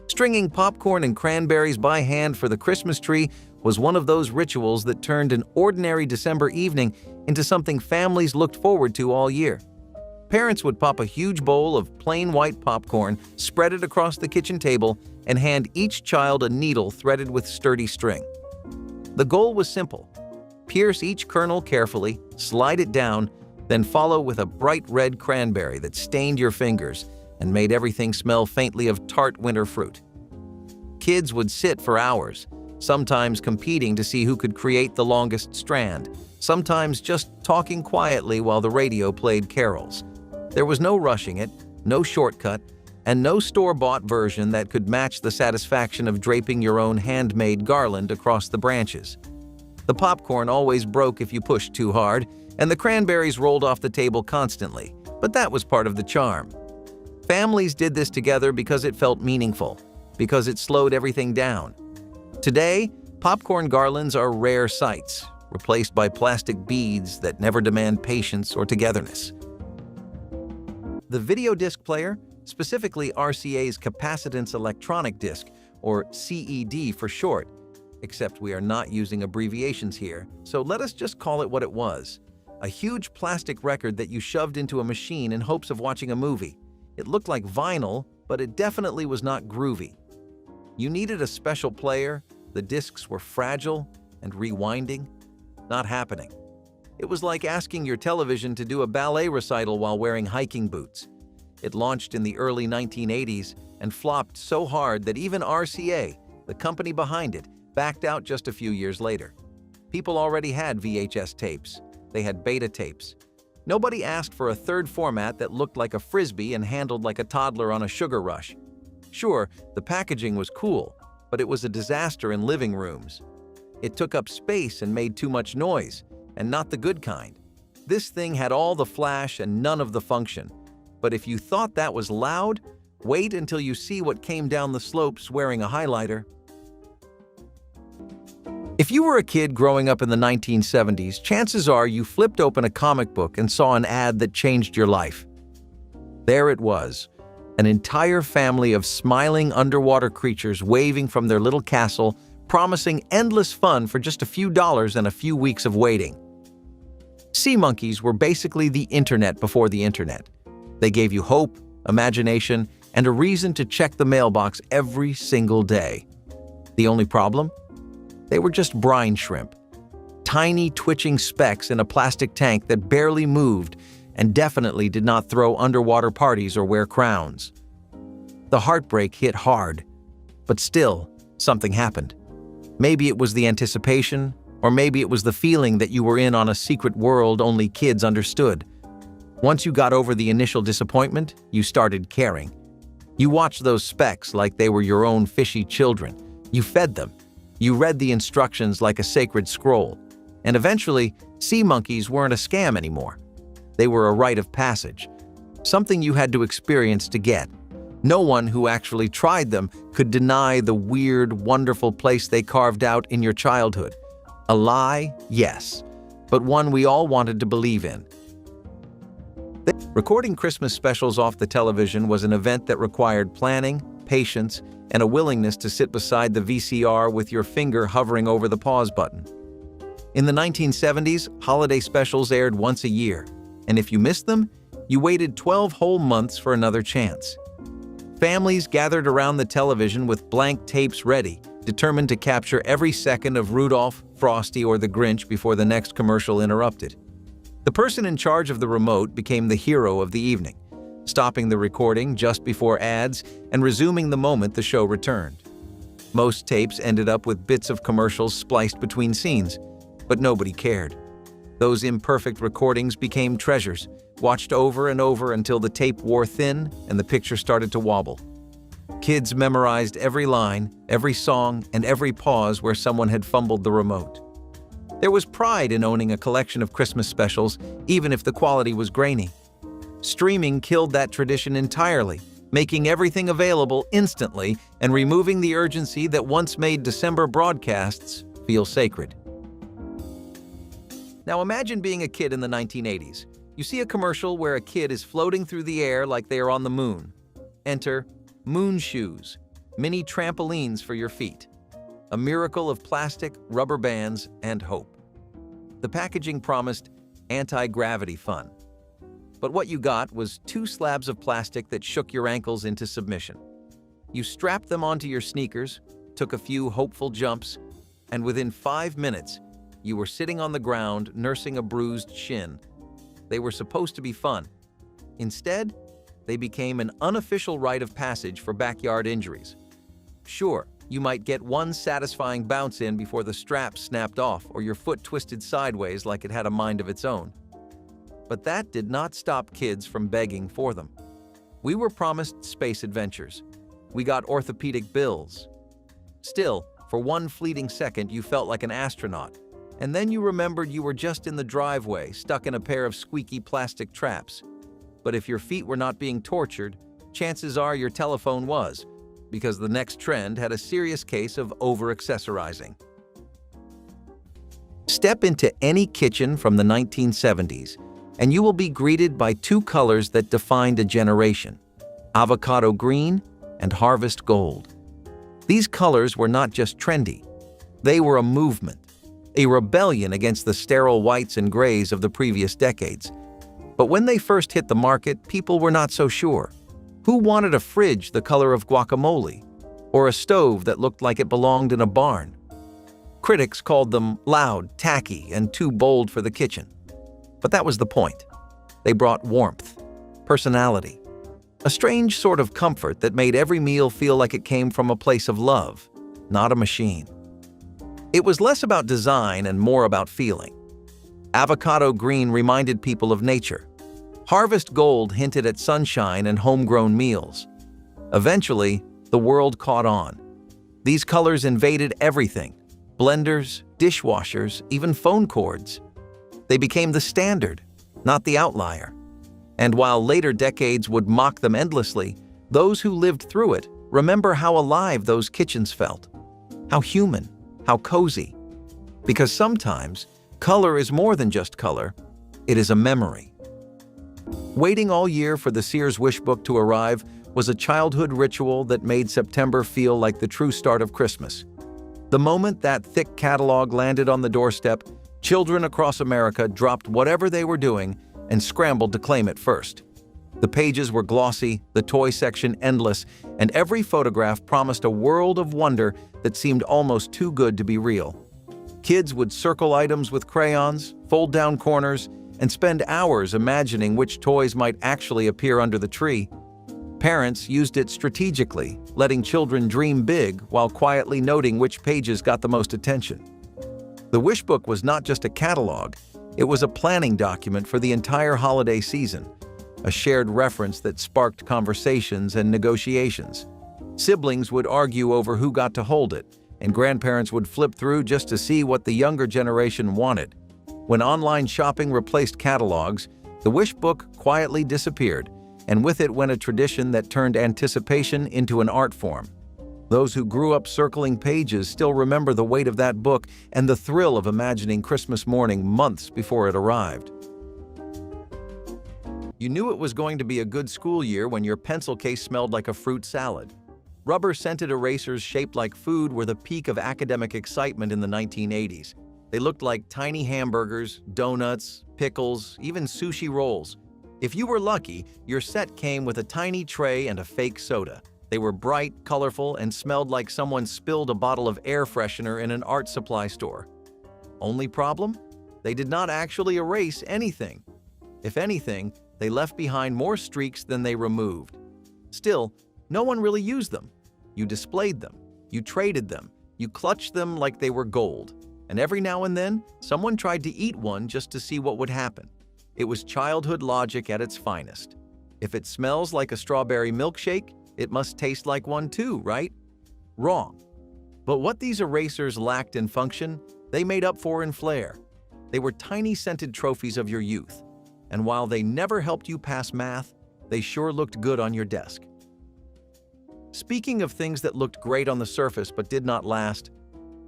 Stringing popcorn and cranberries by hand for the Christmas tree was one of those rituals that turned an ordinary December evening into something families looked forward to all year. Parents would pop a huge bowl of plain white popcorn, spread it across the kitchen table, and hand each child a needle threaded with sturdy string. The goal was simple. Pierce each kernel carefully, slide it down, then follow with a bright red cranberry that stained your fingers and made everything smell faintly of tart winter fruit. Kids would sit for hours, sometimes competing to see who could create the longest strand, sometimes just talking quietly while the radio played carols. There was no rushing it, no shortcut, and no store-bought version that could match the satisfaction of draping your own handmade garland across the branches. The popcorn always broke if you pushed too hard, and the cranberries rolled off the table constantly, but that was part of the charm. Families did this together because it felt meaningful, because it slowed everything down. Today, popcorn garlands are rare sights, replaced by plastic beads that never demand patience or togetherness. The video disc player, specifically RCA's capacitance electronic disc, or CED for short, except we are not using abbreviations here, so let us just call it what it was. A huge plastic record that you shoved into a machine in hopes of watching a movie. It looked like vinyl, but it definitely was not groovy. You needed a special player, the discs were fragile and rewinding. Not happening. It was like asking your television to do a ballet recital while wearing hiking boots. It launched in the early 1980s and flopped so hard that even RCA, the company behind it, backed out just a few years later. People already had VHS tapes. They had beta tapes. Nobody asked for a third format that looked like a frisbee and handled like a toddler on a sugar rush. Sure, the packaging was cool, but it was a disaster in living rooms. It took up space and made too much noise, and not the good kind. This thing had all the flash and none of the function. But if you thought that was loud, wait until you see what came down the slopes wearing a highlighter. If you were a kid growing up in the 1970s, chances are you flipped open a comic book and saw an ad that changed your life. There it was, An entire family of smiling underwater creatures waving from their little castle, promising endless fun for just a few dollars and a few weeks of waiting. Sea monkeys were basically the internet before the internet. They gave you hope, imagination, and a reason to check the mailbox every single day. The only problem? They were just brine shrimp. Tiny twitching specks in a plastic tank that barely moved and definitely did not throw underwater parties or wear crowns. The heartbreak hit hard, but still, something happened. Maybe it was the anticipation, or maybe it was the feeling that you were in on a secret world only kids understood. Once you got over the initial disappointment, you started caring. You watched those specks like they were your own fishy children. You fed them. You read the instructions like a sacred scroll. And eventually, sea monkeys weren't a scam anymore. They were a rite of passage, something you had to experience to get. No one who actually tried them could deny the weird, wonderful place they carved out in your childhood. A lie, yes, but one we all wanted to believe in. Recording Christmas specials off the television was an event that required planning, patience, and a willingness to sit beside the VCR with your finger hovering over the pause button. In the 1970s, holiday specials aired once a year, and if you missed them, you waited 12 whole months for another chance. Families gathered around the television with blank tapes ready, determined to capture every second of Rudolph, Frosty, or the Grinch before the next commercial interrupted. The person in charge of the remote became the hero of the evening, stopping the recording just before ads and resuming the moment the show returned. Most tapes ended up with bits of commercials spliced between scenes, but nobody cared. Those imperfect recordings became treasures, watched over and over until the tape wore thin and the picture started to wobble. Kids memorized every line, every song, and every pause where someone had fumbled the remote. There was pride in owning a collection of Christmas specials, even if the quality was grainy. Streaming killed that tradition entirely, making everything available instantly and removing the urgency that once made December broadcasts feel sacred. Now imagine being a kid in the 1980s. You see a commercial where a kid is floating through the air like they are on the moon. Enter moon shoes, mini trampolines for your feet. A miracle of plastic, rubber bands, and hope. The packaging promised anti-gravity fun. But what you got was 2 slabs of plastic that shook your ankles into submission. You strapped them onto your sneakers, took a few hopeful jumps, and within 5 minutes, you were sitting on the ground nursing a bruised shin. They were supposed to be fun. Instead, they became an unofficial rite of passage for backyard injuries. Sure, you might get one satisfying bounce in before the strap snapped off or your foot twisted sideways like it had a mind of its own. But that did not stop kids from begging for them. We were promised space adventures. We got orthopedic bills. Still, for one fleeting second, you felt like an astronaut. And then you remembered you were just in the driveway, stuck in a pair of squeaky plastic traps. But if your feet were not being tortured, chances are your telephone was, because the next trend had a serious case of over-accessorizing. Step into any kitchen from the 1970s, and you will be greeted by 2 colors that defined a generation: avocado green and harvest gold. These colors were not just trendy. They were a movement, a rebellion against the sterile whites and grays of the previous decades. But when they first hit the market, people were not so sure. Who wanted a fridge the color of guacamole? Or a stove that looked like it belonged in a barn? Critics called them loud, tacky, and too bold for the kitchen. But that was the point. They brought warmth, personality, a strange sort of comfort that made every meal feel like it came from a place of love, not a machine. It was less about design and more about feeling. Avocado green reminded people of nature. Harvest gold hinted at sunshine and homegrown meals. Eventually, the world caught on. These colors invaded everything: blenders, dishwashers, even phone cords. They became the standard, not the outlier. And while later decades would mock them endlessly, those who lived through it remember how alive those kitchens felt, how human, how cozy. Because sometimes, color is more than just color, it is a memory. Waiting all year for the Sears wish book to arrive, was a childhood ritual that made September feel like the true start of Christmas. The moment that thick catalog landed on the doorstep, children across America dropped whatever they were doing and scrambled to claim it first. The pages were glossy, the toy section endless, and every photograph promised a world of wonder that seemed almost too good to be real. Kids would circle items with crayons, fold down corners, and spend hours imagining which toys might actually appear under the tree. Parents used it strategically, letting children dream big while quietly noting which pages got the most attention. The wish book was not just a catalog, it was a planning document for the entire holiday season, a shared reference that sparked conversations and negotiations. Siblings would argue over who got to hold it, and grandparents would flip through just to see what the younger generation wanted. When online shopping replaced catalogs, the wish book quietly disappeared, and with it went a tradition that turned anticipation into an art form. Those who grew up circling pages still remember the weight of that book and the thrill of imagining Christmas morning months before it arrived. You knew it was going to be a good school year when your pencil case smelled like a fruit salad. Rubber-scented erasers shaped like food were the peak of academic excitement in the 1980s. They looked like tiny hamburgers, donuts, pickles, even sushi rolls. If you were lucky, your set came with a tiny tray and a fake soda. They were bright, colorful, and smelled like someone spilled a bottle of air freshener in an art supply store. Only problem? They did not actually erase anything. If anything, they left behind more streaks than they removed. Still, no one really used them. You displayed them, you traded them, you clutched them like they were gold. And every now and then, someone tried to eat one just to see what would happen. It was childhood logic at its finest. If it smells like a strawberry milkshake, it must taste like one too, right? Wrong. But what these erasers lacked in function, they made up for in flair. They were tiny scented trophies of your youth. And while they never helped you pass math, they sure looked good on your desk. Speaking of things that looked great on the surface but did not last,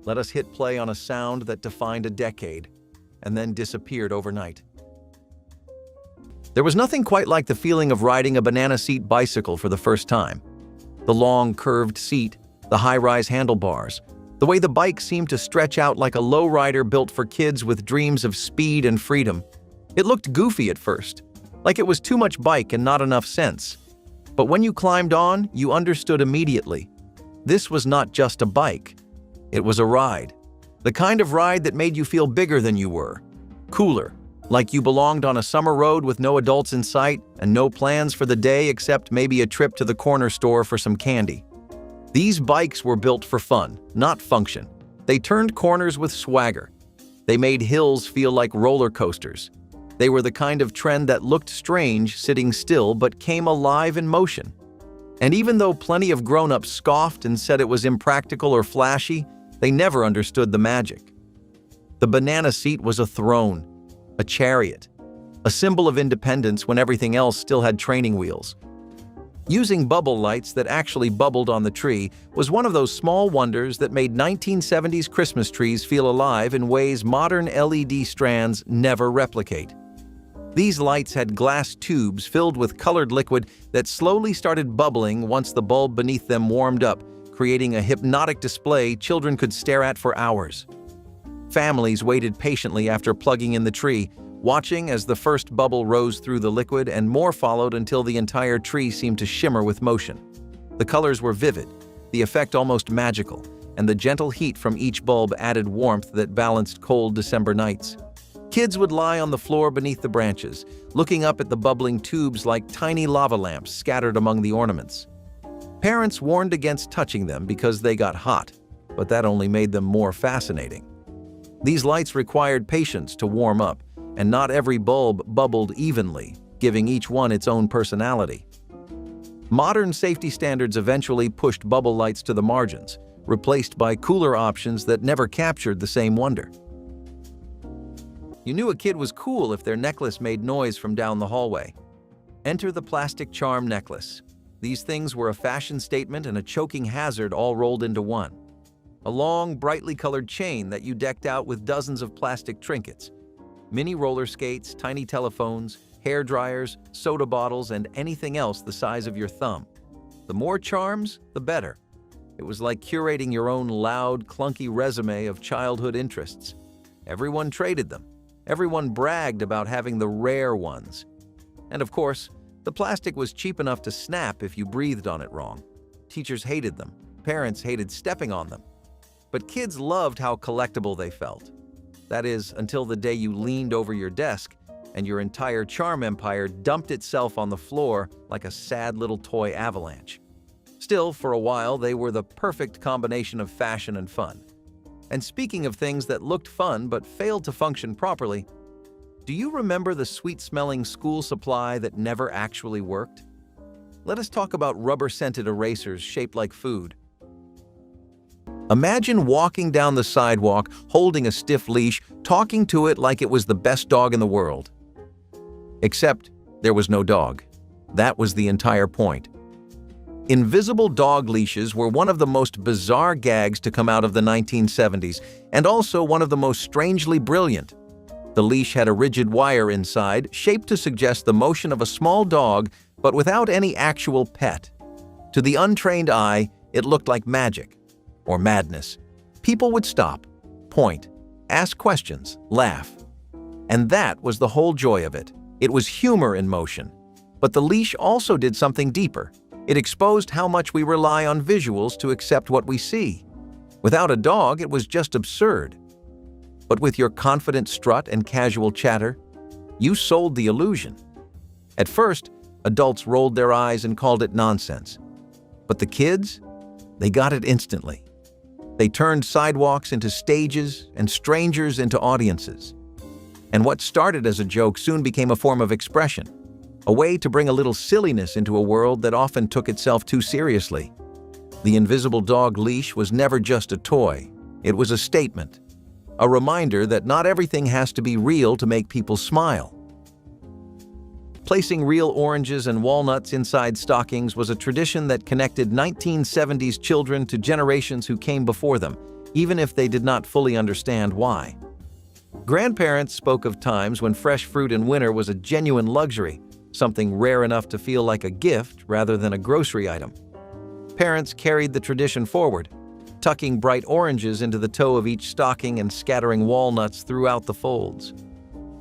let us hit play on a sound that defined a decade and then disappeared overnight. There was nothing quite like the feeling of riding a banana seat bicycle for the first time. The long, curved seat, the high-rise handlebars, the way the bike seemed to stretch out like a lowrider built for kids with dreams of speed and freedom. It looked goofy at first, like it was too much bike and not enough sense. But when you climbed on, you understood immediately. This was not just a bike. It was a ride. The kind of ride that made you feel bigger than you were. Cooler, like you belonged on a summer road with no adults in sight and no plans for the day except maybe a trip to the corner store for some candy. These bikes were built for fun, not function. They turned corners with swagger. They made hills feel like roller coasters. They were the kind of trend that looked strange sitting still but came alive in motion. And even though plenty of grown-ups scoffed and said it was impractical or flashy, they never understood the magic. The banana seat was a throne, a chariot, a symbol of independence when everything else still had training wheels. Using bubble lights that actually bubbled on the tree was one of those small wonders that made 1970s Christmas trees feel alive in ways modern LED strands never replicate. These lights had glass tubes filled with colored liquid that slowly started bubbling once the bulb beneath them warmed up, creating a hypnotic display children could stare at for hours. Families waited patiently after plugging in the tree, watching as the first bubble rose through the liquid and more followed until the entire tree seemed to shimmer with motion. The colors were vivid, the effect almost magical, and the gentle heat from each bulb added warmth that balanced cold December nights. Kids would lie on the floor beneath the branches, looking up at the bubbling tubes like tiny lava lamps scattered among the ornaments. Parents warned against touching them because they got hot, but that only made them more fascinating. These lights required patience to warm up, and not every bulb bubbled evenly, giving each one its own personality. Modern safety standards eventually pushed bubble lights to the margins, replaced by cooler options that never captured the same wonder. You knew a kid was cool if their necklace made noise from down the hallway. Enter the plastic charm necklace. These things were a fashion statement and a choking hazard all rolled into one. A long, brightly colored chain that you decked out with dozens of plastic trinkets. Mini roller skates, tiny telephones, hair dryers, soda bottles, and anything else the size of your thumb. The more charms, the better. It was like curating your own loud, clunky resume of childhood interests. Everyone traded them. Everyone bragged about having the rare ones. And of course, the plastic was cheap enough to snap if you breathed on it wrong. Teachers hated them. Parents hated stepping on them. But kids loved how collectible they felt. That is, until the day you leaned over your desk and your entire charm empire dumped itself on the floor like a sad little toy avalanche. Still, for a while, they were the perfect combination of fashion and fun. And speaking of things that looked fun but failed to function properly, do you remember the sweet-smelling school supply that never actually worked? Let us talk about rubber-scented erasers shaped like food. Imagine walking down the sidewalk, holding a stiff leash, talking to it like it was the best dog in the world. Except there was no dog. That was the entire point. Invisible dog leashes were one of the most bizarre gags to come out of the 1970s, and also one of the most strangely brilliant. The leash had a rigid wire inside, shaped to suggest the motion of a small dog, but without any actual pet. To the untrained eye, it looked like magic. Or madness. People would stop, point, ask questions, laugh. And that was the whole joy of it. It was humor in motion. But the leash also did something deeper. It exposed how much we rely on visuals to accept what we see. Without a dog, it was just absurd. But with your confident strut and casual chatter, you sold the illusion. At first, adults rolled their eyes and called it nonsense. But the kids, they got it instantly. They turned sidewalks into stages and strangers into audiences. And what started as a joke soon became a form of expression, a way to bring a little silliness into a world that often took itself too seriously. The invisible dog leash was never just a toy. It was a statement, a reminder that not everything has to be real to make people smile. Placing real oranges and walnuts inside stockings was a tradition that connected 1970s children to generations who came before them, even if they did not fully understand why. Grandparents spoke of times when fresh fruit in winter was a genuine luxury, something rare enough to feel like a gift rather than a grocery item. Parents carried the tradition forward, tucking bright oranges into the toe of each stocking and scattering walnuts throughout the folds.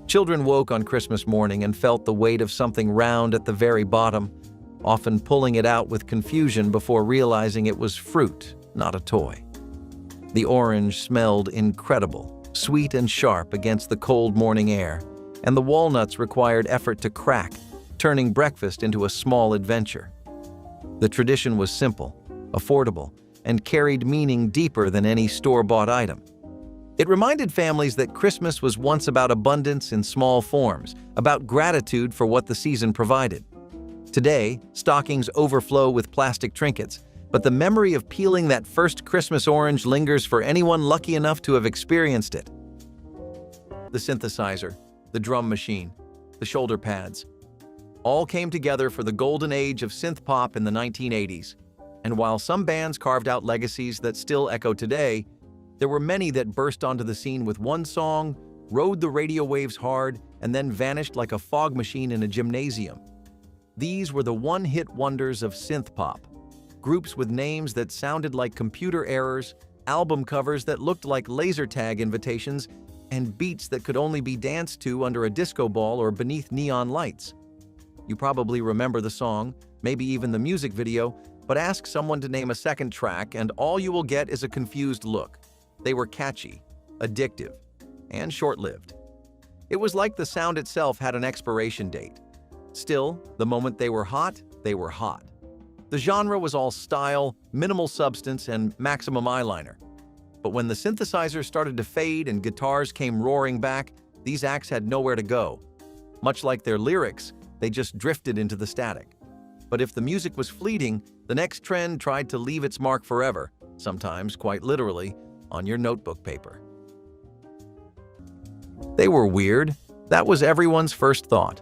Children woke on Christmas morning and felt the weight of something round at the very bottom, often pulling it out with confusion before realizing it was fruit, not a toy. The orange smelled incredible, sweet and sharp against the cold morning air, and the walnuts required effort to crack, turning breakfast into a small adventure. The tradition was simple, affordable, and carried meaning deeper than any store-bought item. It reminded families that Christmas was once about abundance in small forms, about gratitude for what the season provided. Today, stockings overflow with plastic trinkets, but the memory of peeling that first Christmas orange lingers for anyone lucky enough to have experienced it. The synthesizer, the drum machine, the shoulder pads, all came together for the golden age of synth pop in the 1980s. And while some bands carved out legacies that still echo today, there were many that burst onto the scene with one song, rode the radio waves hard, and then vanished like a fog machine in a gymnasium. These were the one-hit wonders of synth pop. Groups with names that sounded like computer errors, album covers that looked like laser tag invitations, and beats that could only be danced to under a disco ball or beneath neon lights. You probably remember the song, maybe even the music video, but ask someone to name a second track and all you will get is a confused look. They were catchy, addictive, and short-lived. It was like the sound itself had an expiration date. Still, the moment they were hot, they were hot. The genre was all style, minimal substance, and maximum eyeliner. But when the synthesizer started to fade and guitars came roaring back, these acts had nowhere to go. Much like their lyrics, they just drifted into the static. But if the music was fleeting, the next trend tried to leave its mark forever, sometimes quite literally, on your notebook paper. They were weird. That was everyone's first thought.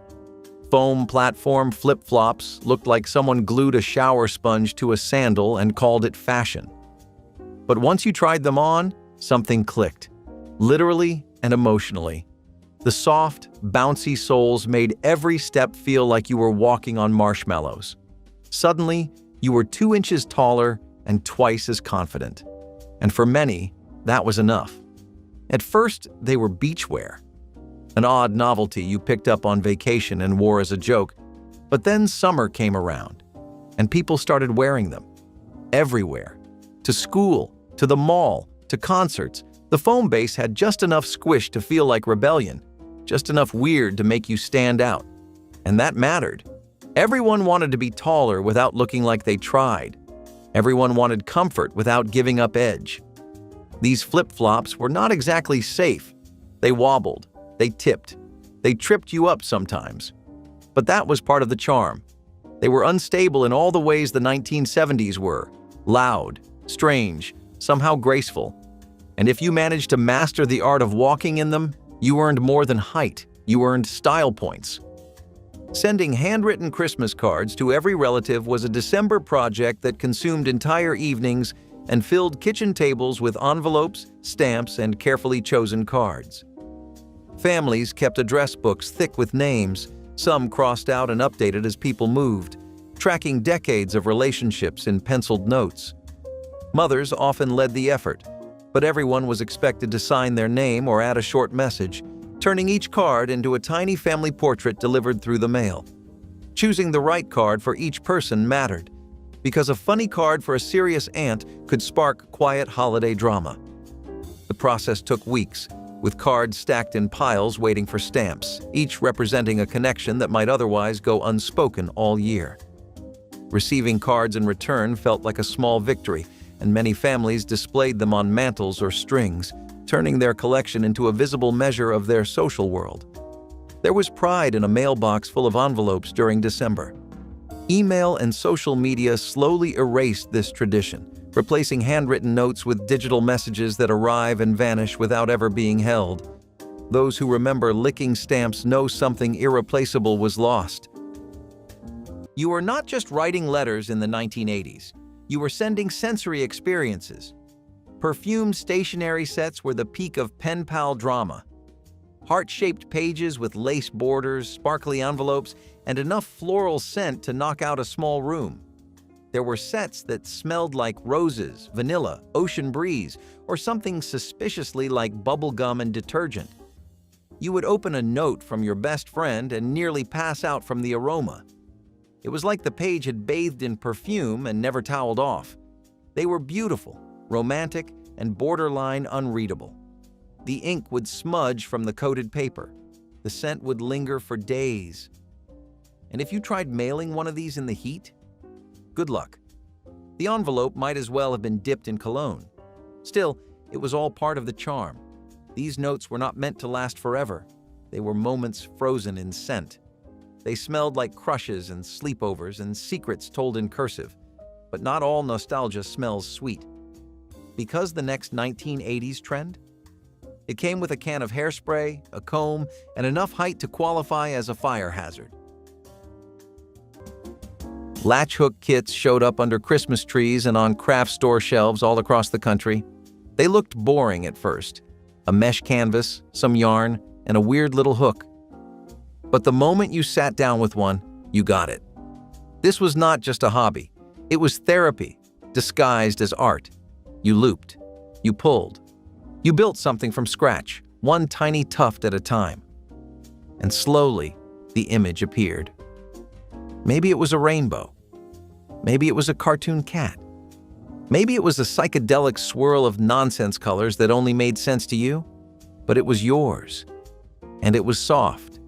Foam platform flip-flops looked like someone glued a shower sponge to a sandal and called it fashion. But once you tried them on, something clicked, literally and emotionally. The soft, bouncy soles made every step feel like you were walking on marshmallows. Suddenly, You were 2 inches taller and twice as confident. And for many, that was enough. At first, they were beachwear, an odd novelty you picked up on vacation and wore as a joke. But then summer came around, and people started wearing them. Everywhere. To school, to the mall, to concerts, the foam base had just enough squish to feel like rebellion, just enough weird to make you stand out. And that mattered. Everyone wanted to be taller without looking like they tried. Everyone wanted comfort without giving up edge. These flip-flops were not exactly safe. They wobbled, they tipped, they tripped you up sometimes. But that was part of the charm. They were unstable in all the ways the 1970s were: loud, strange, somehow graceful. And if you managed to master the art of walking in them, you earned more than height, you earned style points. Sending handwritten Christmas cards to every relative was a December project that consumed entire evenings and filled kitchen tables with envelopes, stamps, and carefully chosen cards. Families kept address books thick with names, some crossed out and updated as people moved, tracking decades of relationships in penciled notes. Mothers often led the effort, but everyone was expected to sign their name or add a short message, turning each card into a tiny family portrait delivered through the mail. Choosing the right card for each person mattered, because a funny card for a serious aunt could spark quiet holiday drama. The process took weeks, with cards stacked in piles waiting for stamps, each representing a connection that might otherwise go unspoken all year. Receiving cards in return felt like a small victory, and many families displayed them on mantles or strings, turning their collection into a visible measure of their social world. There was pride in a mailbox full of envelopes during December. Email and social media slowly erased this tradition, replacing handwritten notes with digital messages that arrive and vanish without ever being held. Those who remember licking stamps know something irreplaceable was lost. You were not just writing letters in the 1980s. You were sending sensory experiences. Perfumed stationery sets were the peak of pen pal drama. Heart-shaped pages with lace borders, sparkly envelopes, and enough floral scent to knock out a small room. There were sets that smelled like roses, vanilla, ocean breeze, or something suspiciously like bubble gum and detergent. You would open a note from your best friend and nearly pass out from the aroma. It was like the page had bathed in perfume and never toweled off. They were beautiful, romantic, and borderline unreadable. The ink would smudge from the coated paper. The scent would linger for days. And if you tried mailing one of these in the heat, good luck. The envelope might as well have been dipped in cologne. Still, it was all part of the charm. These notes were not meant to last forever. They were moments frozen in scent. They smelled like crushes and sleepovers and secrets told in cursive. But not all nostalgia smells sweet. Because the next 1980s trend? It came with a can of hairspray, a comb, and enough height to qualify as a fire hazard. Latch hook kits showed up under Christmas trees and on craft store shelves all across the country. They looked boring at first. A mesh canvas, some yarn, and a weird little hook. But the moment you sat down with one, you got it. This was not just a hobby. It was therapy, disguised as art. You looped. You pulled. You built something from scratch, one tiny tuft at a time. And slowly, the image appeared. Maybe it was a rainbow. Maybe it was a cartoon cat. Maybe it was a psychedelic swirl of nonsense colors that only made sense to you. But it was yours. And it was soft.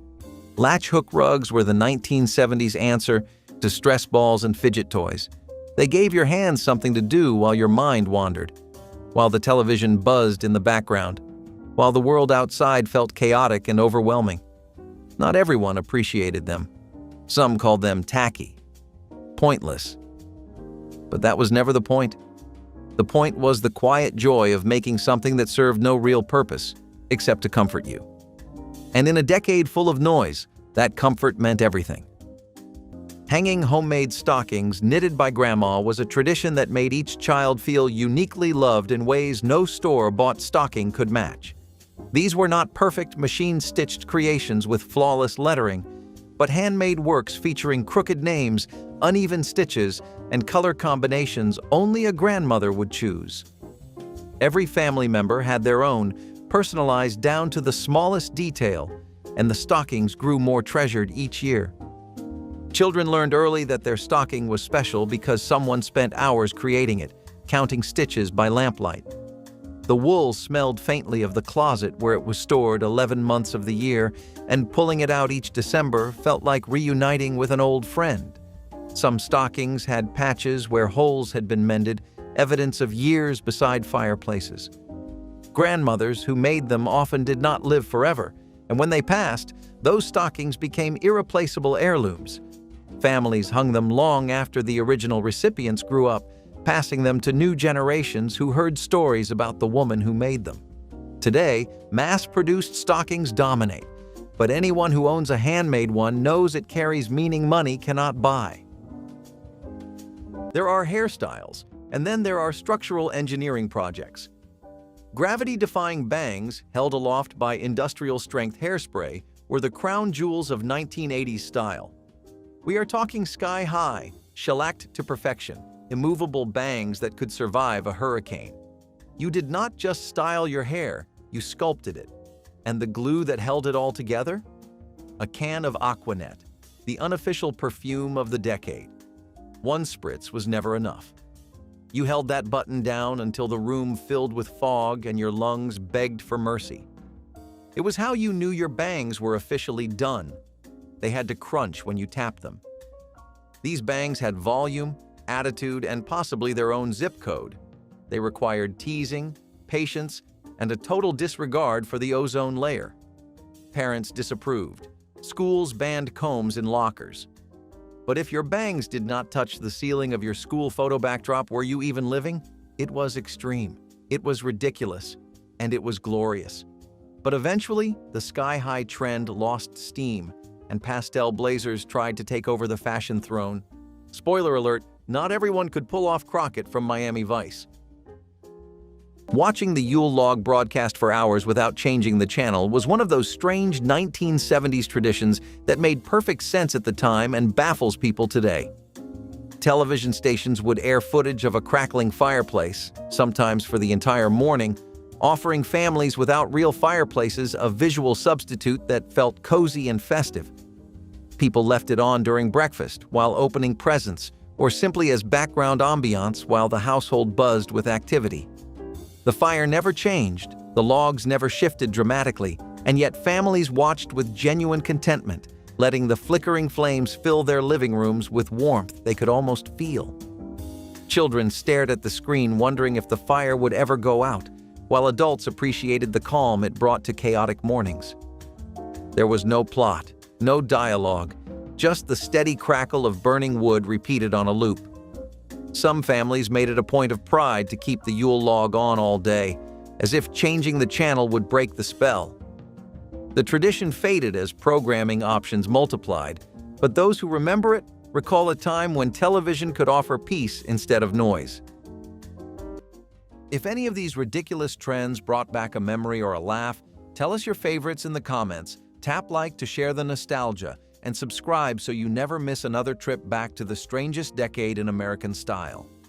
Latch hook rugs were the 1970s answer to stress balls and fidget toys. They gave your hands something to do while your mind wandered, while the television buzzed in the background, while the world outside felt chaotic and overwhelming. Not everyone appreciated them. Some called them tacky, pointless. But that was never the point. The point was the quiet joy of making something that served no real purpose, except to comfort you. And in a decade full of noise, that comfort meant everything. Hanging homemade stockings knitted by Grandma was a tradition that made each child feel uniquely loved in ways no store-bought stocking could match. These were not perfect machine-stitched creations with flawless lettering. but handmade works featuring crooked names, uneven stitches, and color combinations only a grandmother would choose. Every family member had their own, personalized down to the smallest detail, and the stockings grew more treasured each year. Children learned early that their stocking was special because someone spent hours creating it, counting stitches by lamplight. The wool smelled faintly of the closet where it was stored 11 months of the year, and pulling it out each December felt like reuniting with an old friend. Some stockings had patches where holes had been mended, evidence of years beside fireplaces. Grandmothers who made them often did not live forever, and when they passed, those stockings became irreplaceable heirlooms. Families hung them long after the original recipients grew up, passing them to new generations who heard stories about the woman who made them. Today, mass-produced stockings dominate, but anyone who owns a handmade one knows it carries meaning money cannot buy. There are hairstyles, and then there are structural engineering projects. Gravity-defying bangs, held aloft by industrial-strength hairspray, were the crown jewels of 1980s style. We are talking sky-high, shellacked to perfection, immovable bangs that could survive a hurricane. You did not just style your hair, you sculpted it. And the glue that held it all together? A can of Aquanet, the unofficial perfume of the decade. One spritz was never enough. You held that button down until the room filled with fog and your lungs begged for mercy. It was how you knew your bangs were officially done. They had to crunch when you tapped them. These bangs had volume, attitude, and possibly their own zip code. They required teasing, patience, and a total disregard for the ozone layer. Parents disapproved. Schools banned combs in lockers. But if your bangs did not touch the ceiling of your school photo backdrop, were you even living? It was extreme. It was ridiculous. And it was glorious. But eventually, the sky-high trend lost steam, and pastel blazers tried to take over the fashion throne. Spoiler alert, not everyone could pull off Crockett from Miami Vice. Watching the Yule Log broadcast for hours without changing the channel was one of those strange 1970s traditions that made perfect sense at the time and baffles people today. Television stations would air footage of a crackling fireplace, sometimes for the entire morning, offering families without real fireplaces a visual substitute that felt cozy and festive. People left it on during breakfast, while opening presents, or simply as background ambiance while the household buzzed with activity. The fire never changed, the logs never shifted dramatically, and yet families watched with genuine contentment, letting the flickering flames fill their living rooms with warmth they could almost feel. Children stared at the screen wondering if the fire would ever go out, while adults appreciated the calm it brought to chaotic mornings. There was no plot, no dialogue, just the steady crackle of burning wood repeated on a loop. Some families made it a point of pride to keep the Yule Log on all day, as if changing the channel would break the spell. The tradition faded as programming options multiplied, but those who remember it recall a time when television could offer peace instead of noise. If any of these ridiculous trends brought back a memory or a laugh, tell us your favorites in the comments, tap like to share the nostalgia, and subscribe so you never miss another trip back to the strangest decade in American style.